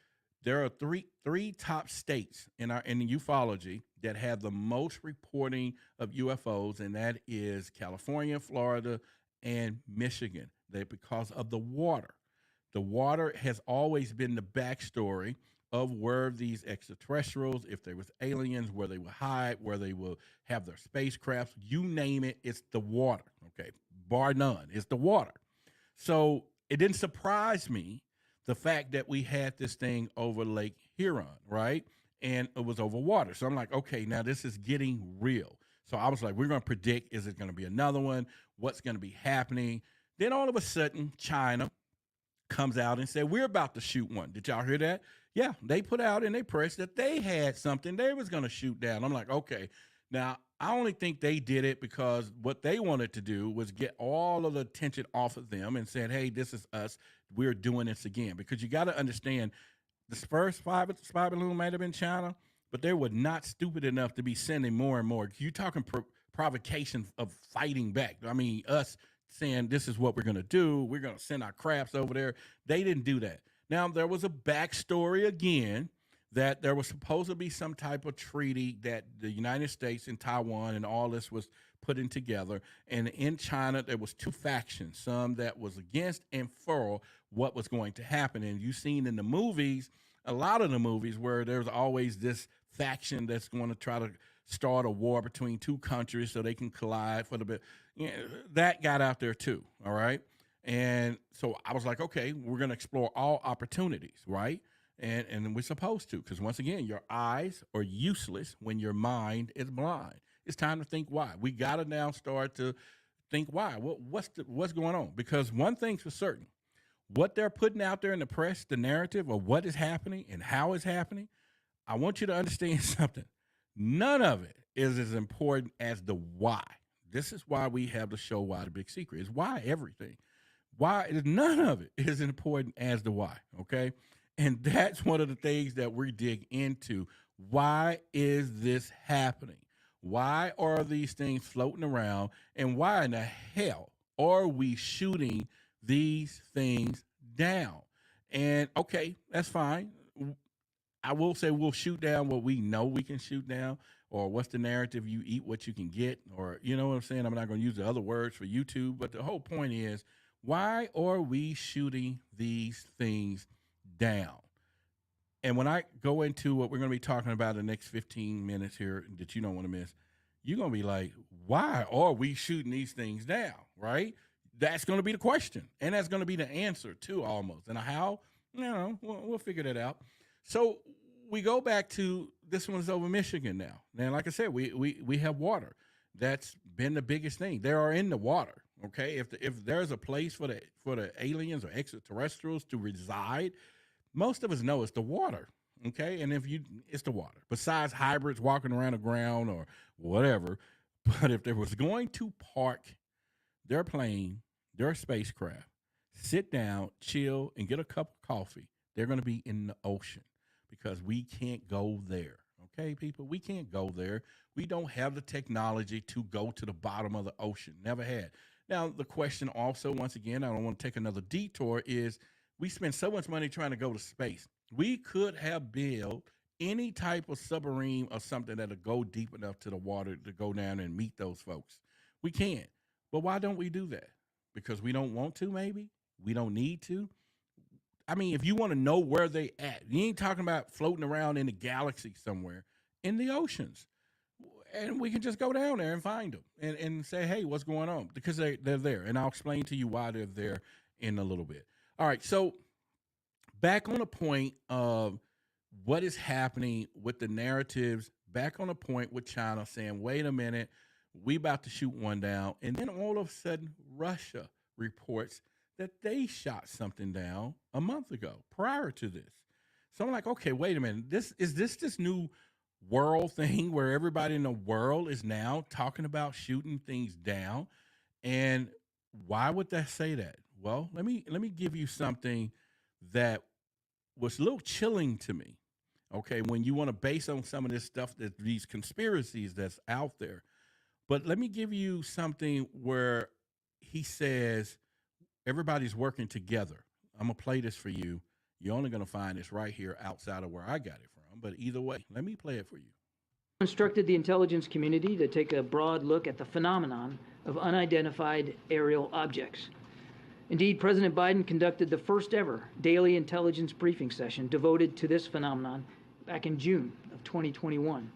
there are three top states in the ufology that have the most reporting of UFOs, and that is California, Florida, and Michigan. Because of the water. The water has always been the backstory of where these extraterrestrials, if there was aliens, where they would hide, where they will have their spacecrafts, you name it, it's the water, okay? Bar none, it's the water. So it didn't surprise me the fact that we had this thing over Lake Huron, right? And it was over water. So I'm like, okay, now this is getting real. So I was like, we're going to predict, is it going to be another one? What's going to be happening? Then all of a sudden, China comes out and said, we're about to shoot one. Did y'all hear that? Yeah, they put out in their press that they had something they was going to shoot down. I'm like, okay. Now, I only think they did it because what they wanted to do was get all of the attention off of them and said, hey, this is us. We're doing this again. Because you got to understand, the first spy balloon might have been China, but they were not stupid enough to be sending more and more. You're talking provocation of fighting back. I mean, us saying this is what we're going to do. We're going to send our crafts over there. They didn't do that. Now, there was a backstory again that there was supposed to be some type of treaty that the United States and Taiwan and all this was putting together. And in China, there was two factions, some that was against and for what was going to happen. And you've seen in the movies, a lot of the movies, where there's always this faction that's going to try to start a war between two countries so they can collide for the bit. You know, that got out there too, all right? And so I was like, okay, we're going to explore all opportunities, right? And we're supposed to, because once again, your eyes are useless when your mind is blind. It's time to think why. We got to now start to think why. What's going on? Because one thing's for certain, what they're putting out there in the press, the narrative of what is happening and how it's happening, I want you to understand something. None of it is as important as the why. This is why we have the show Why the Big Secret. It's why everything. Why is none of it is important as the why, okay? And that's one of the things that we dig into. Why is this happening? Why are these things floating around? And why in the hell are we shooting these things down? And okay, that's fine. I will say we'll shoot down what we know we can shoot down, or what's the narrative, you eat what you can get, or you know what I'm saying? I'm not going to use the other words for YouTube, but the whole point is, why are we shooting these things down? And when I go into what we're going to be talking about in the next 15 minutes here that you don't want to miss, you're going to be like, why are we shooting these things down, right? That's going to be the question. And that's going to be the answer too, almost. And how? You know, we'll figure that out. So we go back to this one's over Michigan now. Now, like I said, we have water. That's been the biggest thing. They are in the water. Okay, if there's a place for the aliens or extraterrestrials to reside, most of us know it's the water. Okay, and it's the water. Besides hybrids walking around the ground or whatever, but if there was going to park their plane, their spacecraft, sit down, chill, and get a cup of coffee, they're going to be in the ocean because we can't go there. Okay, people, we can't go there. We don't have the technology to go to the bottom of the ocean. Never had. Now, the question also, once again, I don't want to take another detour, is we spend so much money trying to go to space. We could have built any type of submarine or something that'll go deep enough to the water to go down and meet those folks. We can't. But why don't we do that? Because we don't want to, maybe? We don't need to? I mean, if you want to know where they at, you ain't talking about floating around in the galaxy somewhere, in the oceans. And we can just go down there and find them and say, hey, what's going on? Because they're there. And I'll explain to you why they're there in a little bit. All right, so back on the point of what is happening with the narratives, back on the point with China saying, wait a minute, we about to shoot one down. And then all of a sudden, Russia reports that they shot something down a month ago prior to this. So I'm like, okay, wait a minute. Is this new world thing where everybody in the world is now talking about shooting things down? And why would they say that? Well, let me give you something that was a little chilling to me. Okay, when you want to base on some of this stuff, that these conspiracies that's out there. But let me give you something where he says everybody's working together. I'm gonna play this for you. You're only gonna find this right here outside of where I got it from. But either way, let me play it for you. Instructed the intelligence community to take a broad look at the phenomenon of unidentified aerial objects. Indeed, President Biden conducted the first ever daily intelligence briefing session devoted to this phenomenon back in June of 2021.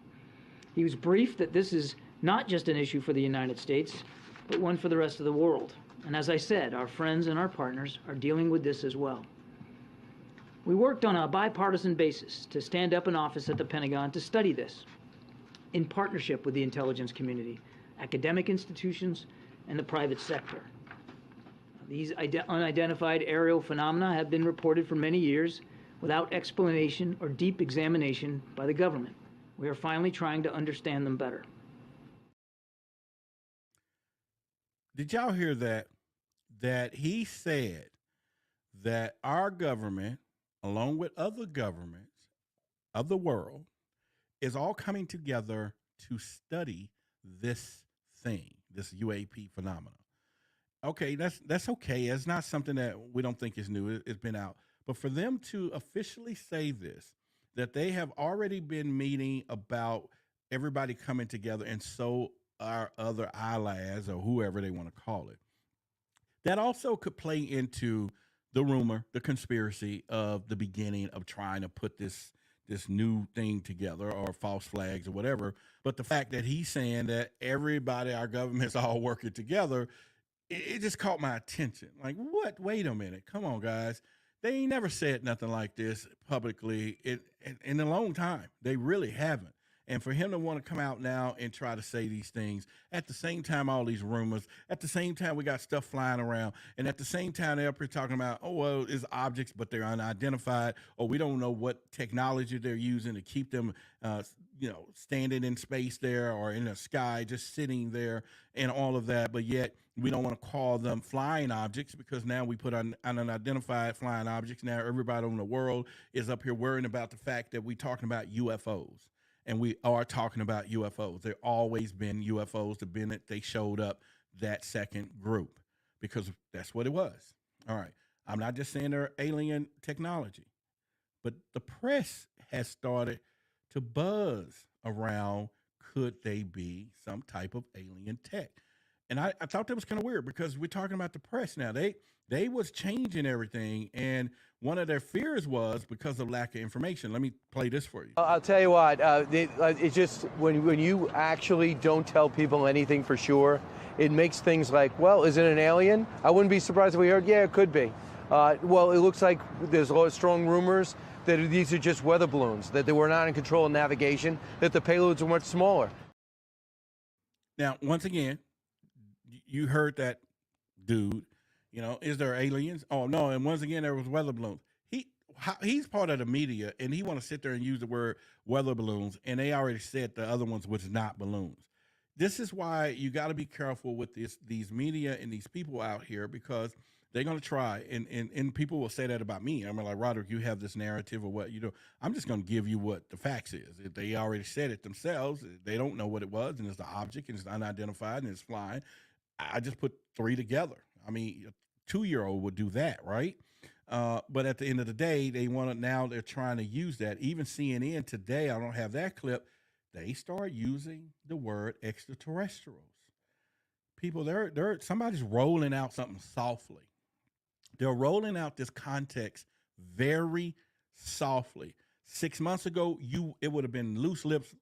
He was briefed that this is not just an issue for the United States, but one for the rest of the world. And as I said, our friends and our partners are dealing with this as well. We worked on a bipartisan basis to stand up an office at the Pentagon to study this, in partnership with the intelligence community, academic institutions, and the private sector. These unidentified aerial phenomena have been reported for many years without explanation or deep examination by the government. We are finally trying to understand them better. Did y'all hear that? That he said that our government, along with other governments of the world, is all coming together to study this thing, this UAP phenomenon. Okay, that's okay. It's not something that we don't think is new. It's been out. But for them to officially say this, that they have already been meeting about everybody coming together, and so our other allies or whoever they want to call it, that also could play into the rumor, the conspiracy of the beginning of trying to put this new thing together, or false flags or whatever. But the fact that he's saying that everybody, our government's all working together, it just caught my attention. Like, what? Wait a minute. Come on, guys. They ain't never said nothing like this publicly in a long time. They really haven't. And for him to want to come out now and try to say these things at the same time, all these rumors, at the same time, we got stuff flying around. And at the same time, they're up here talking about, oh, well, it's objects, but they're unidentified, or we don't know what technology they're using to keep them, standing in space there or in the sky, just sitting there and all of that. But yet we don't want to call them flying objects, because now we put on unidentified flying objects. Now everybody in the world is up here worrying about the fact that we're talking about UFOs. And we are talking about UFOs. There always been UFOs. The minute they showed up, that second group, because that's what it was. All right. I'm not just saying they're alien technology, but the press has started to buzz around, could they be some type of alien tech? And I thought that was kind of weird, because we're talking about the press now. They was changing everything, and one of their fears was because of lack of information. Let me play this for you. I'll tell you what, it's just when you actually don't tell people anything for sure, it makes things like, well, is it an alien? I wouldn't be surprised if we heard, yeah, it could be. Well, it looks like there's a lot of strong rumors that these are just weather balloons, that they were not in control of navigation, that the payloads are much smaller. Now, once again, you heard that dude. Is there aliens? Oh, no. And once again, there was weather balloons. He's part of the media, and he want to sit there and use the word weather balloons, and they already said the other ones was not balloons. This is why you got to be careful with these media and these people out here, because they're going to try, and people will say that about me. I mean, like, Roderick, you have this narrative of what you do. I'm just going to give you what the facts is. If they already said it themselves, they don't know what it was, and it's the object, and it's unidentified, and it's flying. I just put three together. I mean, a 2-year-old would do that, right? But at the end of the day, they're trying to use that. Even CNN today, I don't have that clip, they start using the word extraterrestrials. People, somebody's rolling out something softly. They're rolling out this context very softly. 6 months ago, it would have been loose lips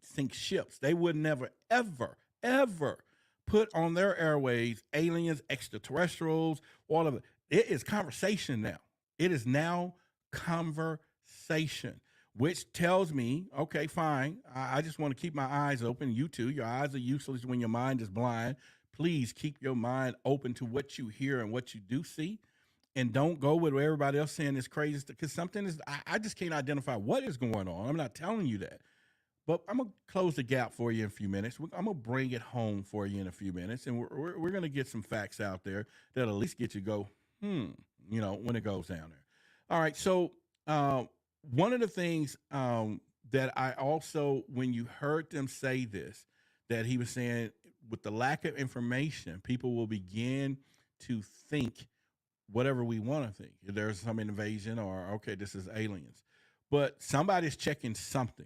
sink ships. They would never, ever, ever put on their airways aliens, extraterrestrials, all of it. It is conversation now. It is now conversation, which tells me, okay, fine. I just want to keep my eyes open. You too. Your eyes are useless when your mind is blind. Please keep your mind open to what you hear and what you do see. And don't go with what everybody else saying is crazy, because something is, I just can't identify what is going on. I'm not telling you that. But I'm going to close the gap for you in a few minutes. I'm going to bring it home for you in a few minutes. And we're going to get some facts out there that'll at least get you go, when it goes down there. All right. So one of the things that I also, when you heard them say this, that he was saying with the lack of information, people will begin to think whatever we want to think. If there's some invasion, or, okay, this is aliens. But somebody's checking something.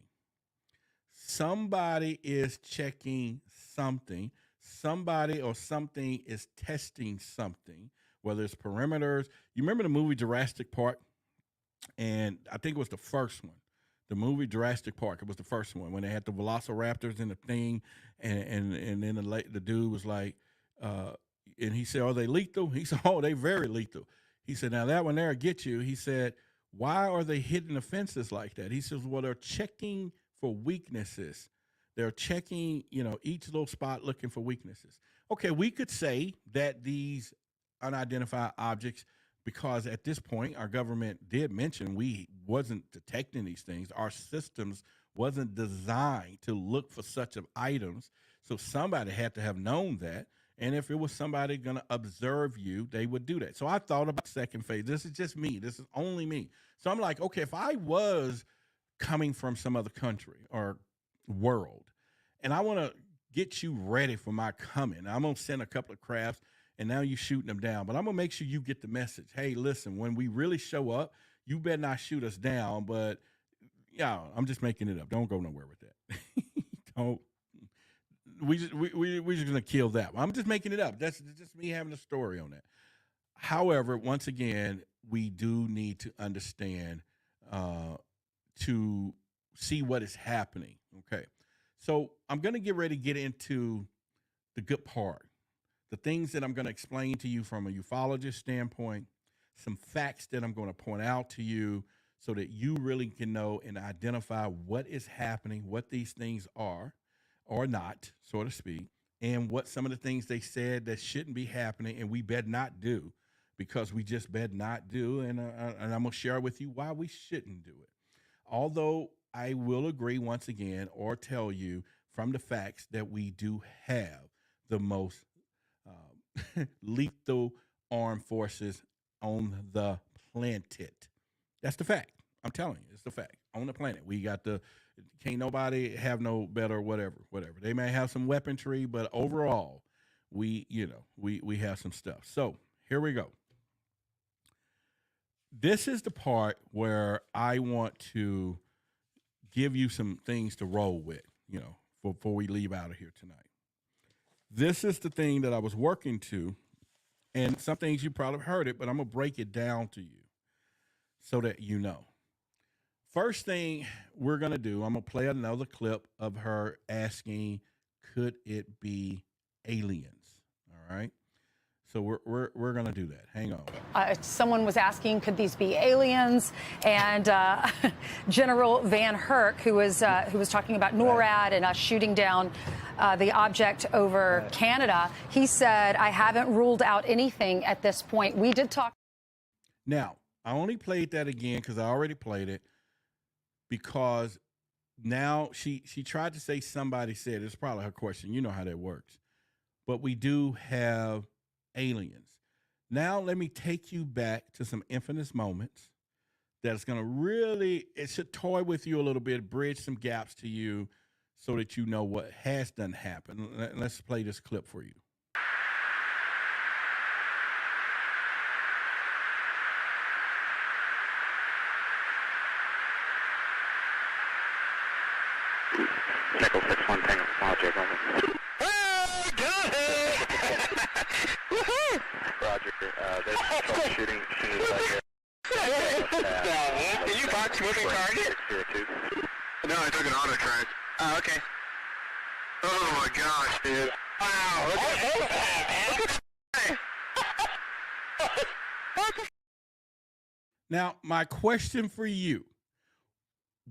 Somebody is checking something. Somebody or something is testing something, whether it's perimeters. You remember the movie Jurassic Park? And I think it was the first one. The movie Jurassic Park, it was the first one, when they had the velociraptors in the thing, and then the dude was like, and he said, are they lethal? He said, oh, they very lethal. He said, now that one there will get you. He said, why are they hitting the fences like that? He says, well, they're checking for weaknesses. They're checking, each little spot looking for weaknesses. Okay, we could say that these unidentified objects, because at this point, our government did mention we wasn't detecting these things. Our systems wasn't designed to look for such items. So somebody had to have known that. And if it was somebody going to observe you, they would do that. So I thought about second phase. This is just me. This is only me. So I'm like, okay, if I was coming from some other country or world, and I want to get you ready for my coming, I'm going to send a couple of crafts, and now you're shooting them down. But I'm going to make sure you get the message. Hey, listen, when we really show up, you better not shoot us down. But, yeah, I'm just making it up. Don't go nowhere with that. Don't. We're just going to kill that. I'm just making it up. That's just me having a story on that. However, once again, we do need to understand to see what is happening. Okay. So I'm going to get ready to get into the good part, the things that I'm going to explain to you from a ufologist standpoint, some facts that I'm going to point out to you so that you really can know and identify what is happening, what these things are or not, so to speak, and what some of the things they said that shouldn't be happening and we better not do, because we just better not do. And I'm going to share with you why we shouldn't do it. Although I will agree once again or tell you from the facts that we do have the most lethal armed forces on the planet. That's the fact. I'm telling you, it's the fact. On the planet, we got can't nobody have no better whatever. They may have some weaponry, but overall, we have some stuff. So here we go. This is the part where I want to give you some things to roll with, before we leave out of here tonight. This is the thing that I was working to, and some things you probably heard it, but I'm going to break it down to you so that you know. First thing we're going to do, I'm going to play another clip of her asking, could it be aliens? All right. So we're going to do that. Hang on. Someone was asking, could these be aliens? And General Van Herk, who was talking about NORAD and us shooting down the object over Canada, he said, I haven't ruled out anything at this point. We did talk. Now, I only played that again because I already played it, because now she tried to say somebody said, it's probably her question. You know how that works. But we do have aliens. Now let me take you back to some infamous moments that's going to really, it should toy with you a little bit, bridge some gaps to you so that you know what has done happen. Let's play this clip for you. Nickel 6-1 Tango Project, over. Roger, there's troubleshooting as soon as I get... Did you box moving target? No, I took an auto track. Oh, okay. Oh my gosh, dude. Wow, look at Now, my question for you,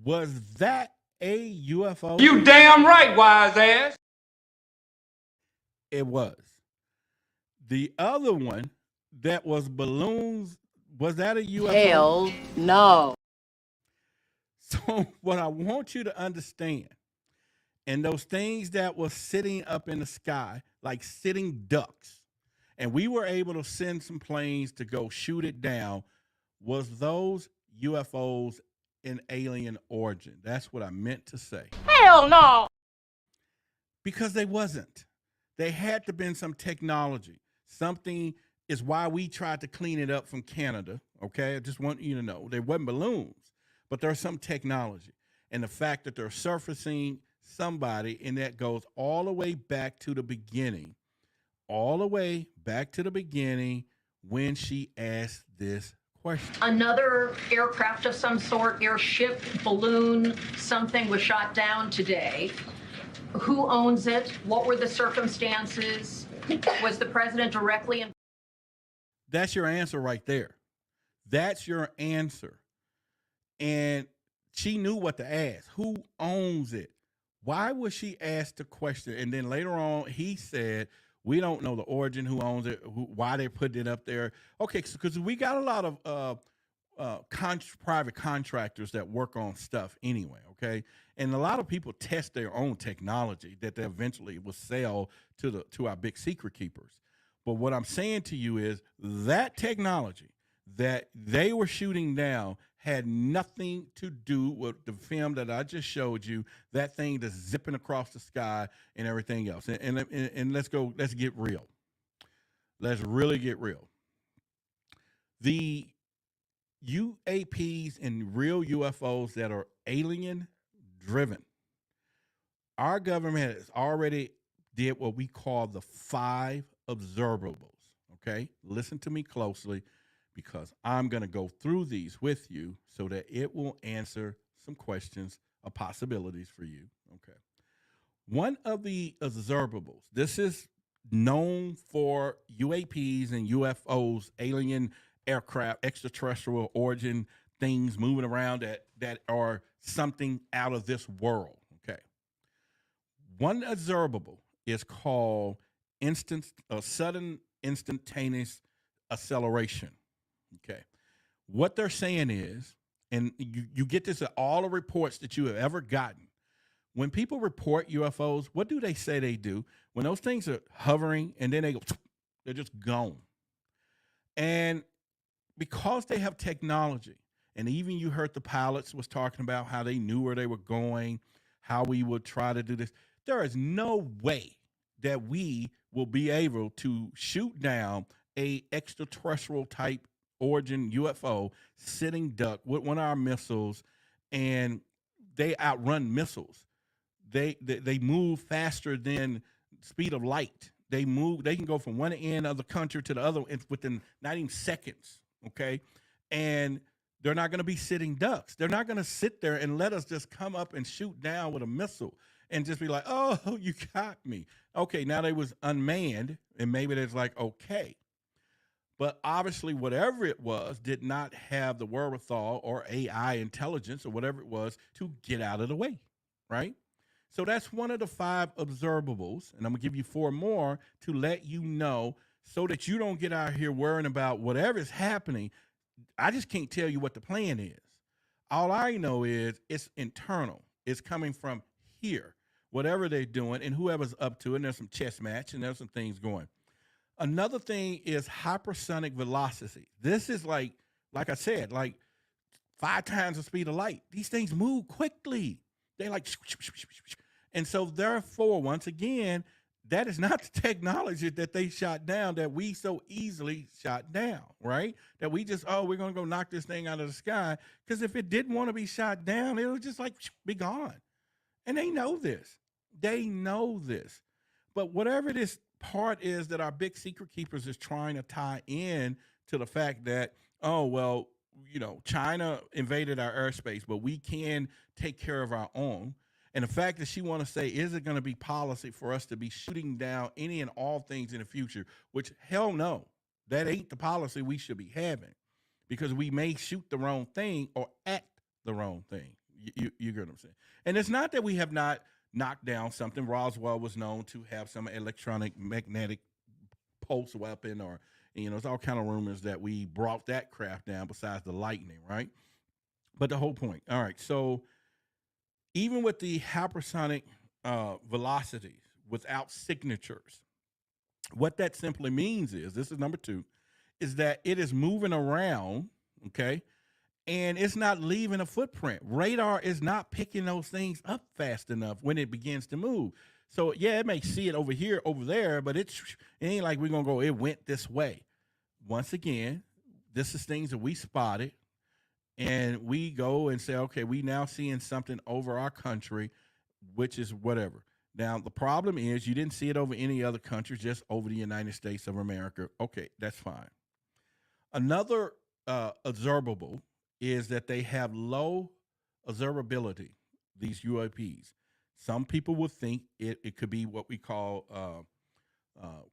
was that a UFO? You damn right, wise ass. It was. The other one that was balloons, was that a UFO? Hell no. So what I want you to understand, and those things that was sitting up in the sky, like sitting ducks, and we were able to send some planes to go shoot it down, was those UFOs in alien origin? That's what I meant to say. Hell no. Because they wasn't. They had to have been some technology. Something is why we tried to clean it up from Canada, okay? I just want you to know. They wasn't balloons, but there's some technology. And the fact that they're surfacing somebody, and that goes all the way back to the beginning, when she asked this question. Another aircraft of some sort, airship, balloon, something was shot down today. Who owns it? What were the circumstances? Was the president directly involved? That's your answer right there. That's your answer. And she knew what to ask. Who owns it? Why was she asked the question? And then later on, he said, we don't know the origin, who owns it, why they put it up there. Okay, because we got a lot of private contractors that work on stuff anyway, okay? And a lot of people test their own technology that they eventually will sell to our big secret keepers. But what I'm saying to you is that technology that they were shooting down had nothing to do with the film that I just showed you, that thing that's zipping across the sky and everything else. And let's get real. Let's really get real. The UAPs and real UFOs that are alien driven, our government has already did what we call the 5 observables. Okay, listen to me closely, because I'm going to go through these with you so that it will answer some questions or possibilities for you. Okay. One of the observables, this is known for UAPs and UFOs, alien aircraft, extraterrestrial origin things moving around that are something out of this world. Okay. One observable is called sudden instantaneous acceleration. Okay. What they're saying is, and you get this at all the reports that you have ever gotten, when people report UFOs, what do they say they do? When those things are hovering and then they go, they're just gone. And because they have technology, and even you heard the pilots was talking about how they knew where they were going, how we would try to do this, there is no way that we will be able to shoot down a extraterrestrial type origin UFO sitting duck with one of our missiles, and they outrun missiles. They move faster than speed of light. They can go from one end of the country to the other within not even seconds. Okay. And they're not going to be sitting ducks. They're not going to sit there and let us just come up and shoot down with a missile and just be like, oh, you got me. Okay. Now they was unmanned, and maybe it's like, okay. But obviously, whatever it was did not have the wherewithal or AI intelligence or whatever it was to get out of the way, right? So that's one of the 5 observables, and I'm going to give you 4 more to let you know so that you don't get out here worrying about whatever is happening. I just can't tell you what the plan is. All I know is it's internal. It's coming from here, whatever they're doing, and whoever's up to it. And there's some chess match, and there's some things going. Another thing is hypersonic velocity. This is like I said, like 5 times the speed of light. These things move quickly. They like, and so therefore, once again, that is not the technology that they shot down, that we so easily shot down, right? That we just, we're going to go knock this thing out of the sky. Because if it didn't want to be shot down, it would just like be gone. And they know this. They know this. But whatever this part is that our big secret keepers is trying to tie in to the fact that, oh, well, you know, China invaded our airspace, but we can take care of our own. And the fact that she want to say, is it going to be policy for us to be shooting down any and all things in the future? Which, hell no, that ain't the policy we should be having, because we may shoot the wrong thing or act the wrong thing. You get what I'm saying? And it's not that we have not knocked down something. Roswell was known to have some electronic magnetic pulse weapon, or, you know, it's all kind of rumors that we brought that craft down besides the lightning, right? But the whole point. All right, so even with the hypersonic velocities without signatures, what that simply means is, this is number 2, is that it is moving around, okay, and it's not leaving a footprint. Radar is not picking those things up fast enough when it begins to move. So, yeah, it may see it over here, over there, but it ain't like we're going to go, it went this way. Once again, this is things that we spotted, and we go and say, okay, we now seeing something over our country, which is whatever. Now, the problem is you didn't see it over any other country, just over the United States of America. Okay, that's fine. Another observable is that they have low observability, these UAPs. Some people will think it could be what we call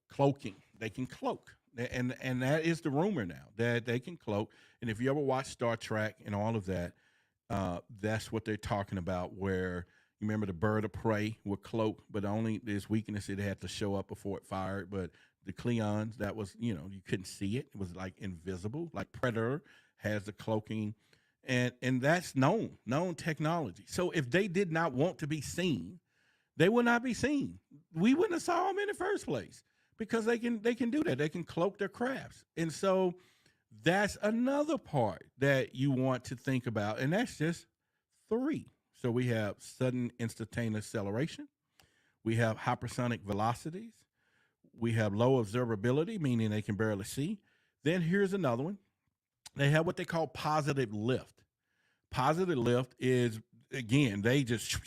cloaking. They can cloak. And that is the rumor now, that they can cloak. And if you ever watch Star Trek and all of that, that's what they're talking about, where you remember the bird of prey would cloak, but only its weakness, it had to show up before it fired. But the Klingons, that was, you couldn't see it. It was like invisible, like Predator has the cloaking. And that's known technology. So if they did not want to be seen, they would not be seen. We wouldn't have saw them in the first place, because they can do that. They can cloak their crafts. And so that's another part that you want to think about. And that's just 3. So we have sudden instantaneous acceleration. We have hypersonic velocities. We have low observability, meaning they can barely see. Then here's another one. They have what they call positive lift. Positive lift is, again, they just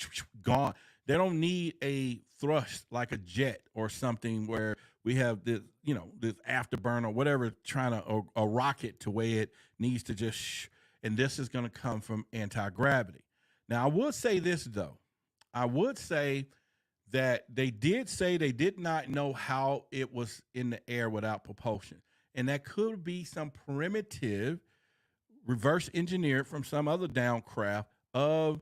gone. They don't need a thrust like a jet or something where we have this, this afterburner or whatever, trying to a rocket to where it needs to just, and this is going to come from anti-gravity. Now, I would say this, though. I would say that they did say they did not know how it was in the air without propulsion. And that could be some primitive reverse engineered from some other downcraft of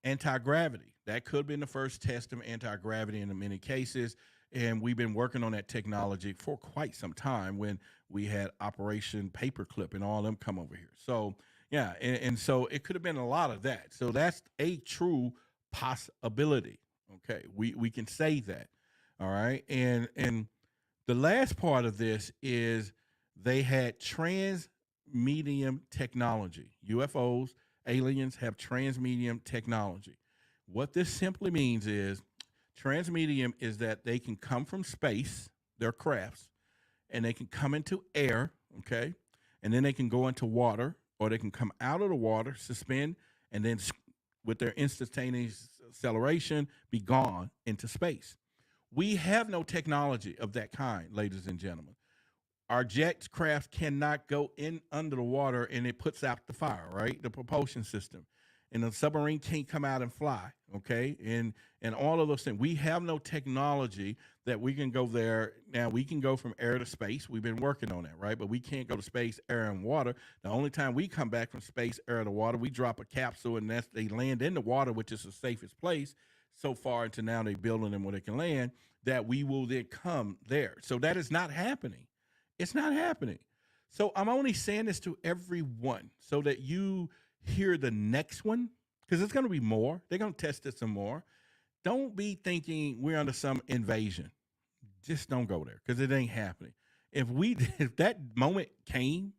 anti-gravity. That could have been the first test of anti-gravity in many cases. And we've been working on that technology for quite some time when we had Operation Paperclip and all them come over here. So, yeah, and so it could have been a lot of that. So that's a true possibility. Okay, we can say that. All right. And the last part of this is they had transmedium technology. UFOs, aliens have transmedium technology. What this simply means is transmedium is that they can come from space, their crafts, and they can come into air, okay? And then they can go into water, or they can come out of the water, suspend, and then with their instantaneous acceleration, be gone into space. We have no technology of that kind, ladies and gentlemen. Our jet craft cannot go in under the water and it puts out the fire, right? The propulsion system. And the submarine can't come out and fly, okay? And all of those things. We have no technology that we can go there. Now, we can go from air to space. We've been working on that, right? But we can't go to space, air, and water. The only time we come back from space, air, to water, we drop a capsule, and they land in the water, which is the safest place. So far into now, they're building them where they can land, that we will then come there. So that is not happening. It's not happening. So I'm only saying this to everyone so that you hear the next one, because it's going to be more. They're going to test it some more. Don't be thinking we're under some invasion. Just don't go there, because it ain't happening. If that moment came,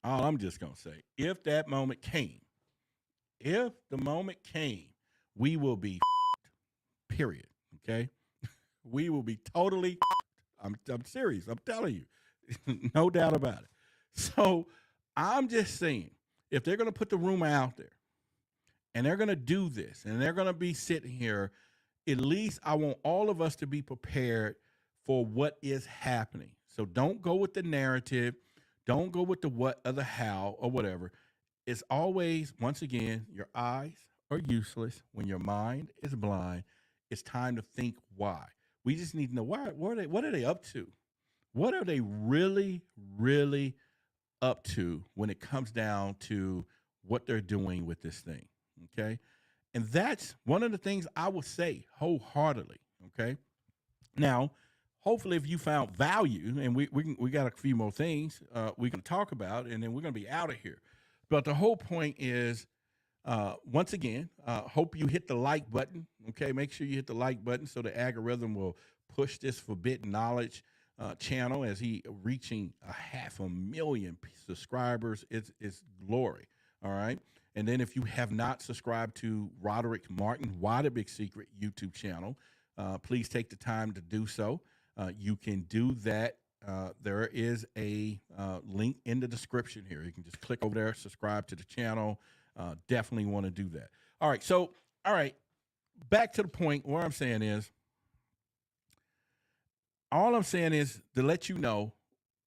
all I'm just going to say, if the moment came, we will be period. Okay. We will be totally I'm serious. I'm telling you, no doubt about it. So I'm just saying, if they're going to put the rumor out there and they're going to do this and they're going to be sitting here, at least I want all of us to be prepared for what is happening. So don't go with the narrative. Don't go with the what or the how or whatever. It's always, once again, your eyes are useless when your mind is blind. It's time to think why. We just need to know why. What are they up to? What are they really, really up to when it comes down to what they're doing with this thing? Okay, and that's one of the things I would say wholeheartedly. Okay, now hopefully, if you found value, and we got a few more things we can talk about, and then we're gonna be out of here. But the whole point is, once again, hope you hit the like button. Okay, make sure you hit the like button so the algorithm will push this Forbidden Knowledge channel as he reaching 500,000 subscribers. It's glory. All right. And then if you have not subscribed to Roderick Martin, Why the Big Secret YouTube channel, please take the time to do so. You can do that. There is a link in the description here. You can just click over there, subscribe to the channel. Definitely want to do that. All right. So, all right. Back to the point. What I'm saying is, all I'm saying is to let you know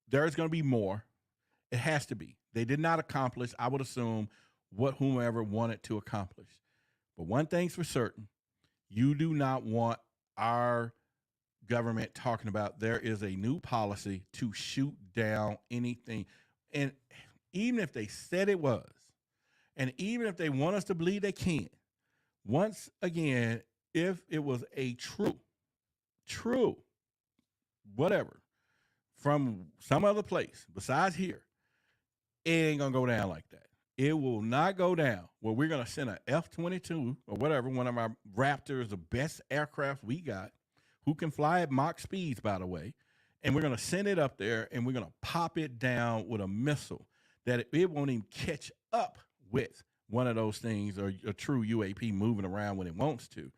there's going to be more. It has to be. They did not accomplish, I would assume, what whomever wanted to accomplish. But one thing's for certain, you do not want our government talking about there is a new policy to shoot down anything. And even if they said it was, and even if they want us to believe they can, once again, if it was a true, whatever, from some other place besides here, it ain't gonna go down like that. It will not go down where we're gonna send a F-22 or whatever, one of our Raptors, the best aircraft we got, who can fly at Mach speeds, by the way, and we're gonna send it up there and we're gonna pop it down with a missile that it won't even catch up with one of those things or a true UAP moving around when it wants to.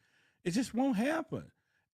It just won't happen.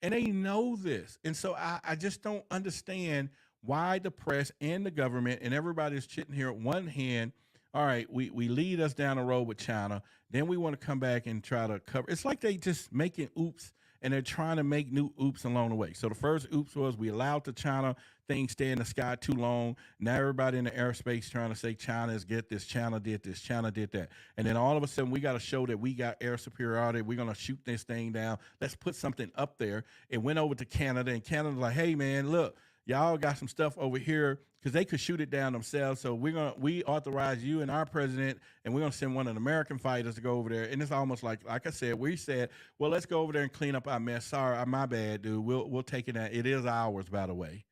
And they know this. And so I just don't understand why the press and the government and everybody's sitting here at one hand. All right, we lead us down the road with China. Then we want to come back and try to cover. It's like they just making oops, and they're trying to make new oops along the way. So the first oops was we allowed the China thing stay in the sky too long. Now everybody in the airspace trying to say China's get this, China did this, China did that. And then all of a sudden we got to show that we got air superiority. We're going to shoot this thing down. Let's put something up there. It went over to Canada, and Canada's like, hey, man, look, y'all got some stuff over here, because they could shoot it down themselves. So we authorize you and our president, and we're gonna send one of the American fighters to go over there. And it's almost like I said, we said, well, let's go over there and clean up our mess. Sorry, my bad, dude. We'll take it out. It is ours, by the way.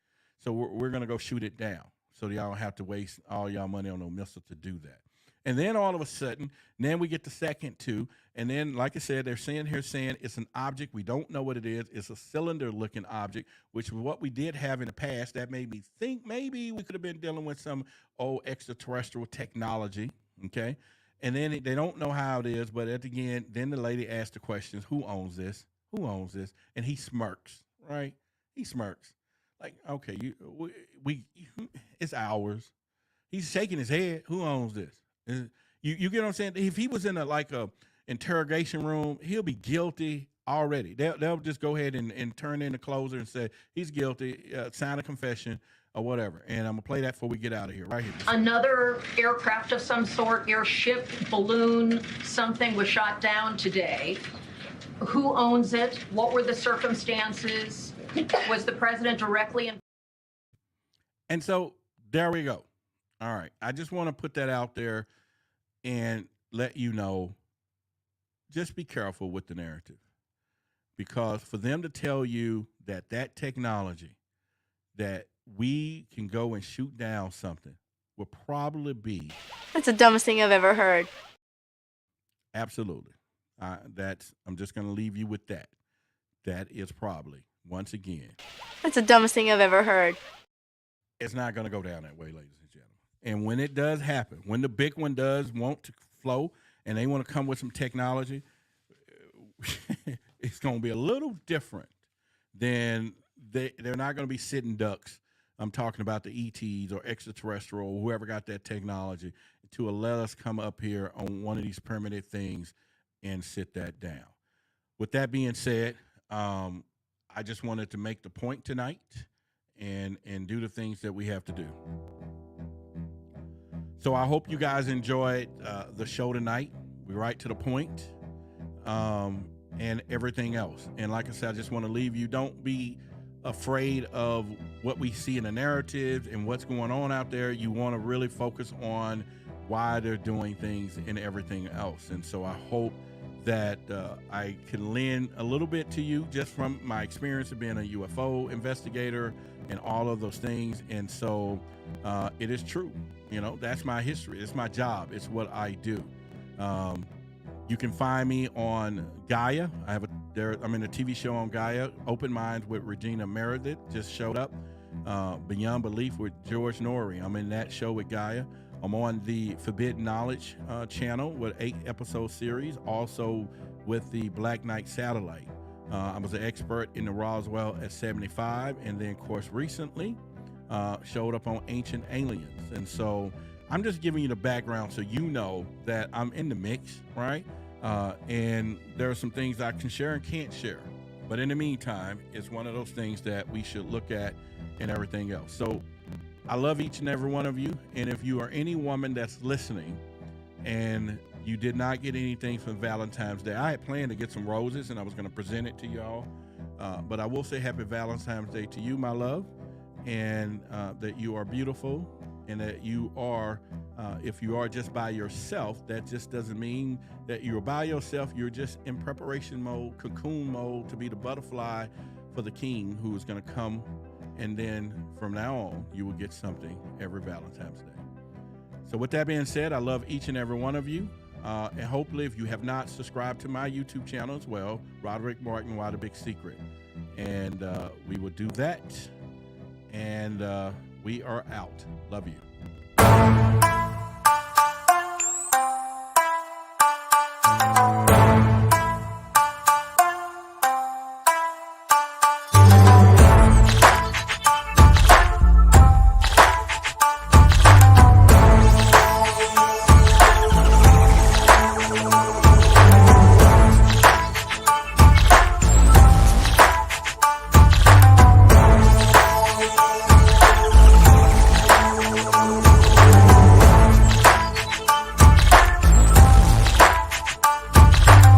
So we're gonna go shoot it down, so y'all don't have to waste all y'all money on no missile to do that. And then all of a sudden, then we get the second two. And then, like I said, they're saying it's an object. We don't know what it is. It's a cylinder-looking object, which was what we did have in the past. That made me think maybe we could have been dealing with some old extraterrestrial technology, okay? And then they don't know how it is, but at the end, then the lady asked the questions, who owns this? Who owns this? And he smirks, right? He smirks. Like, okay, it's ours. He's shaking his head. Who owns this? You get what I'm saying? If he was in a interrogation room, he'll be guilty already. They'll just go ahead and turn in the closer and say he's guilty, sign a confession or whatever. And I'm gonna play that before we get out of here. Right here. Another aircraft of some sort, airship, balloon, something was shot down today. Who owns it? What were the circumstances? Was the president directly involved? And so there we go. All right. I just want to put that out there and let you know, just be careful with the narrative, because for them to tell you that technology that we can go and shoot down something will probably be. That's the dumbest thing I've ever heard. Absolutely. I'm just going to leave you with that. That is probably, once again. That's the dumbest thing I've ever heard. It's not going to go down that way, ladies and gentlemen. And when it does happen, when the big one does want to flow and they want to come with some technology, it's going to be a little different than they're not going to be sitting ducks. I'm talking about the ETs or extraterrestrial or whoever got that technology to let us come up here on one of these primitive things and sit that down. With that being said, I just wanted to make the point tonight and do the things that we have to do. So I hope you guys enjoyed the show tonight. We're right to the point, and everything else. And like I said, I just want to leave you. Don't be afraid of what we see in the narrative and what's going on out there. You want to really focus on why they're doing things and everything else. And so I hope that I can lend a little bit to you just from my experience of being a UFO investigator and all of those things. And so it is true. You know, that's my history. It's my job. It's what I do. You can find me on Gaia. I'm in a TV show on Gaia, Open Minds with Regina Meredith, just showed up. Beyond Belief with George Norrie. I'm in that show with Gaia. I'm on the Forbidden Knowledge channel with 8-episode series, also with the Black Knight Satellite. I was an expert in the Roswell at 75, and then, of course, recently showed up on Ancient Aliens. And so I'm just giving you the background so you know that I'm in the mix, right? And there are some things I can share and can't share. But in the meantime, it's one of those things that we should look at and everything else. So I love each and every one of you. And if you are any woman that's listening and you did not get anything for Valentine's Day. I had planned to get some roses, and I was going to present it to y'all. But I will say happy Valentine's Day to you, my love, and that you are beautiful, and that you are, if you are just by yourself, that just doesn't mean that you're by yourself. You're just in preparation mode, cocoon mode, to be the butterfly for the king who is going to come, and then from now on, you will get something every Valentine's Day. So with that being said, I love each and every one of you. And hopefully, if you have not subscribed to my YouTube channel as well, Roderick Martin, Why the Big Secret. And we will do that. And we are out. Love you.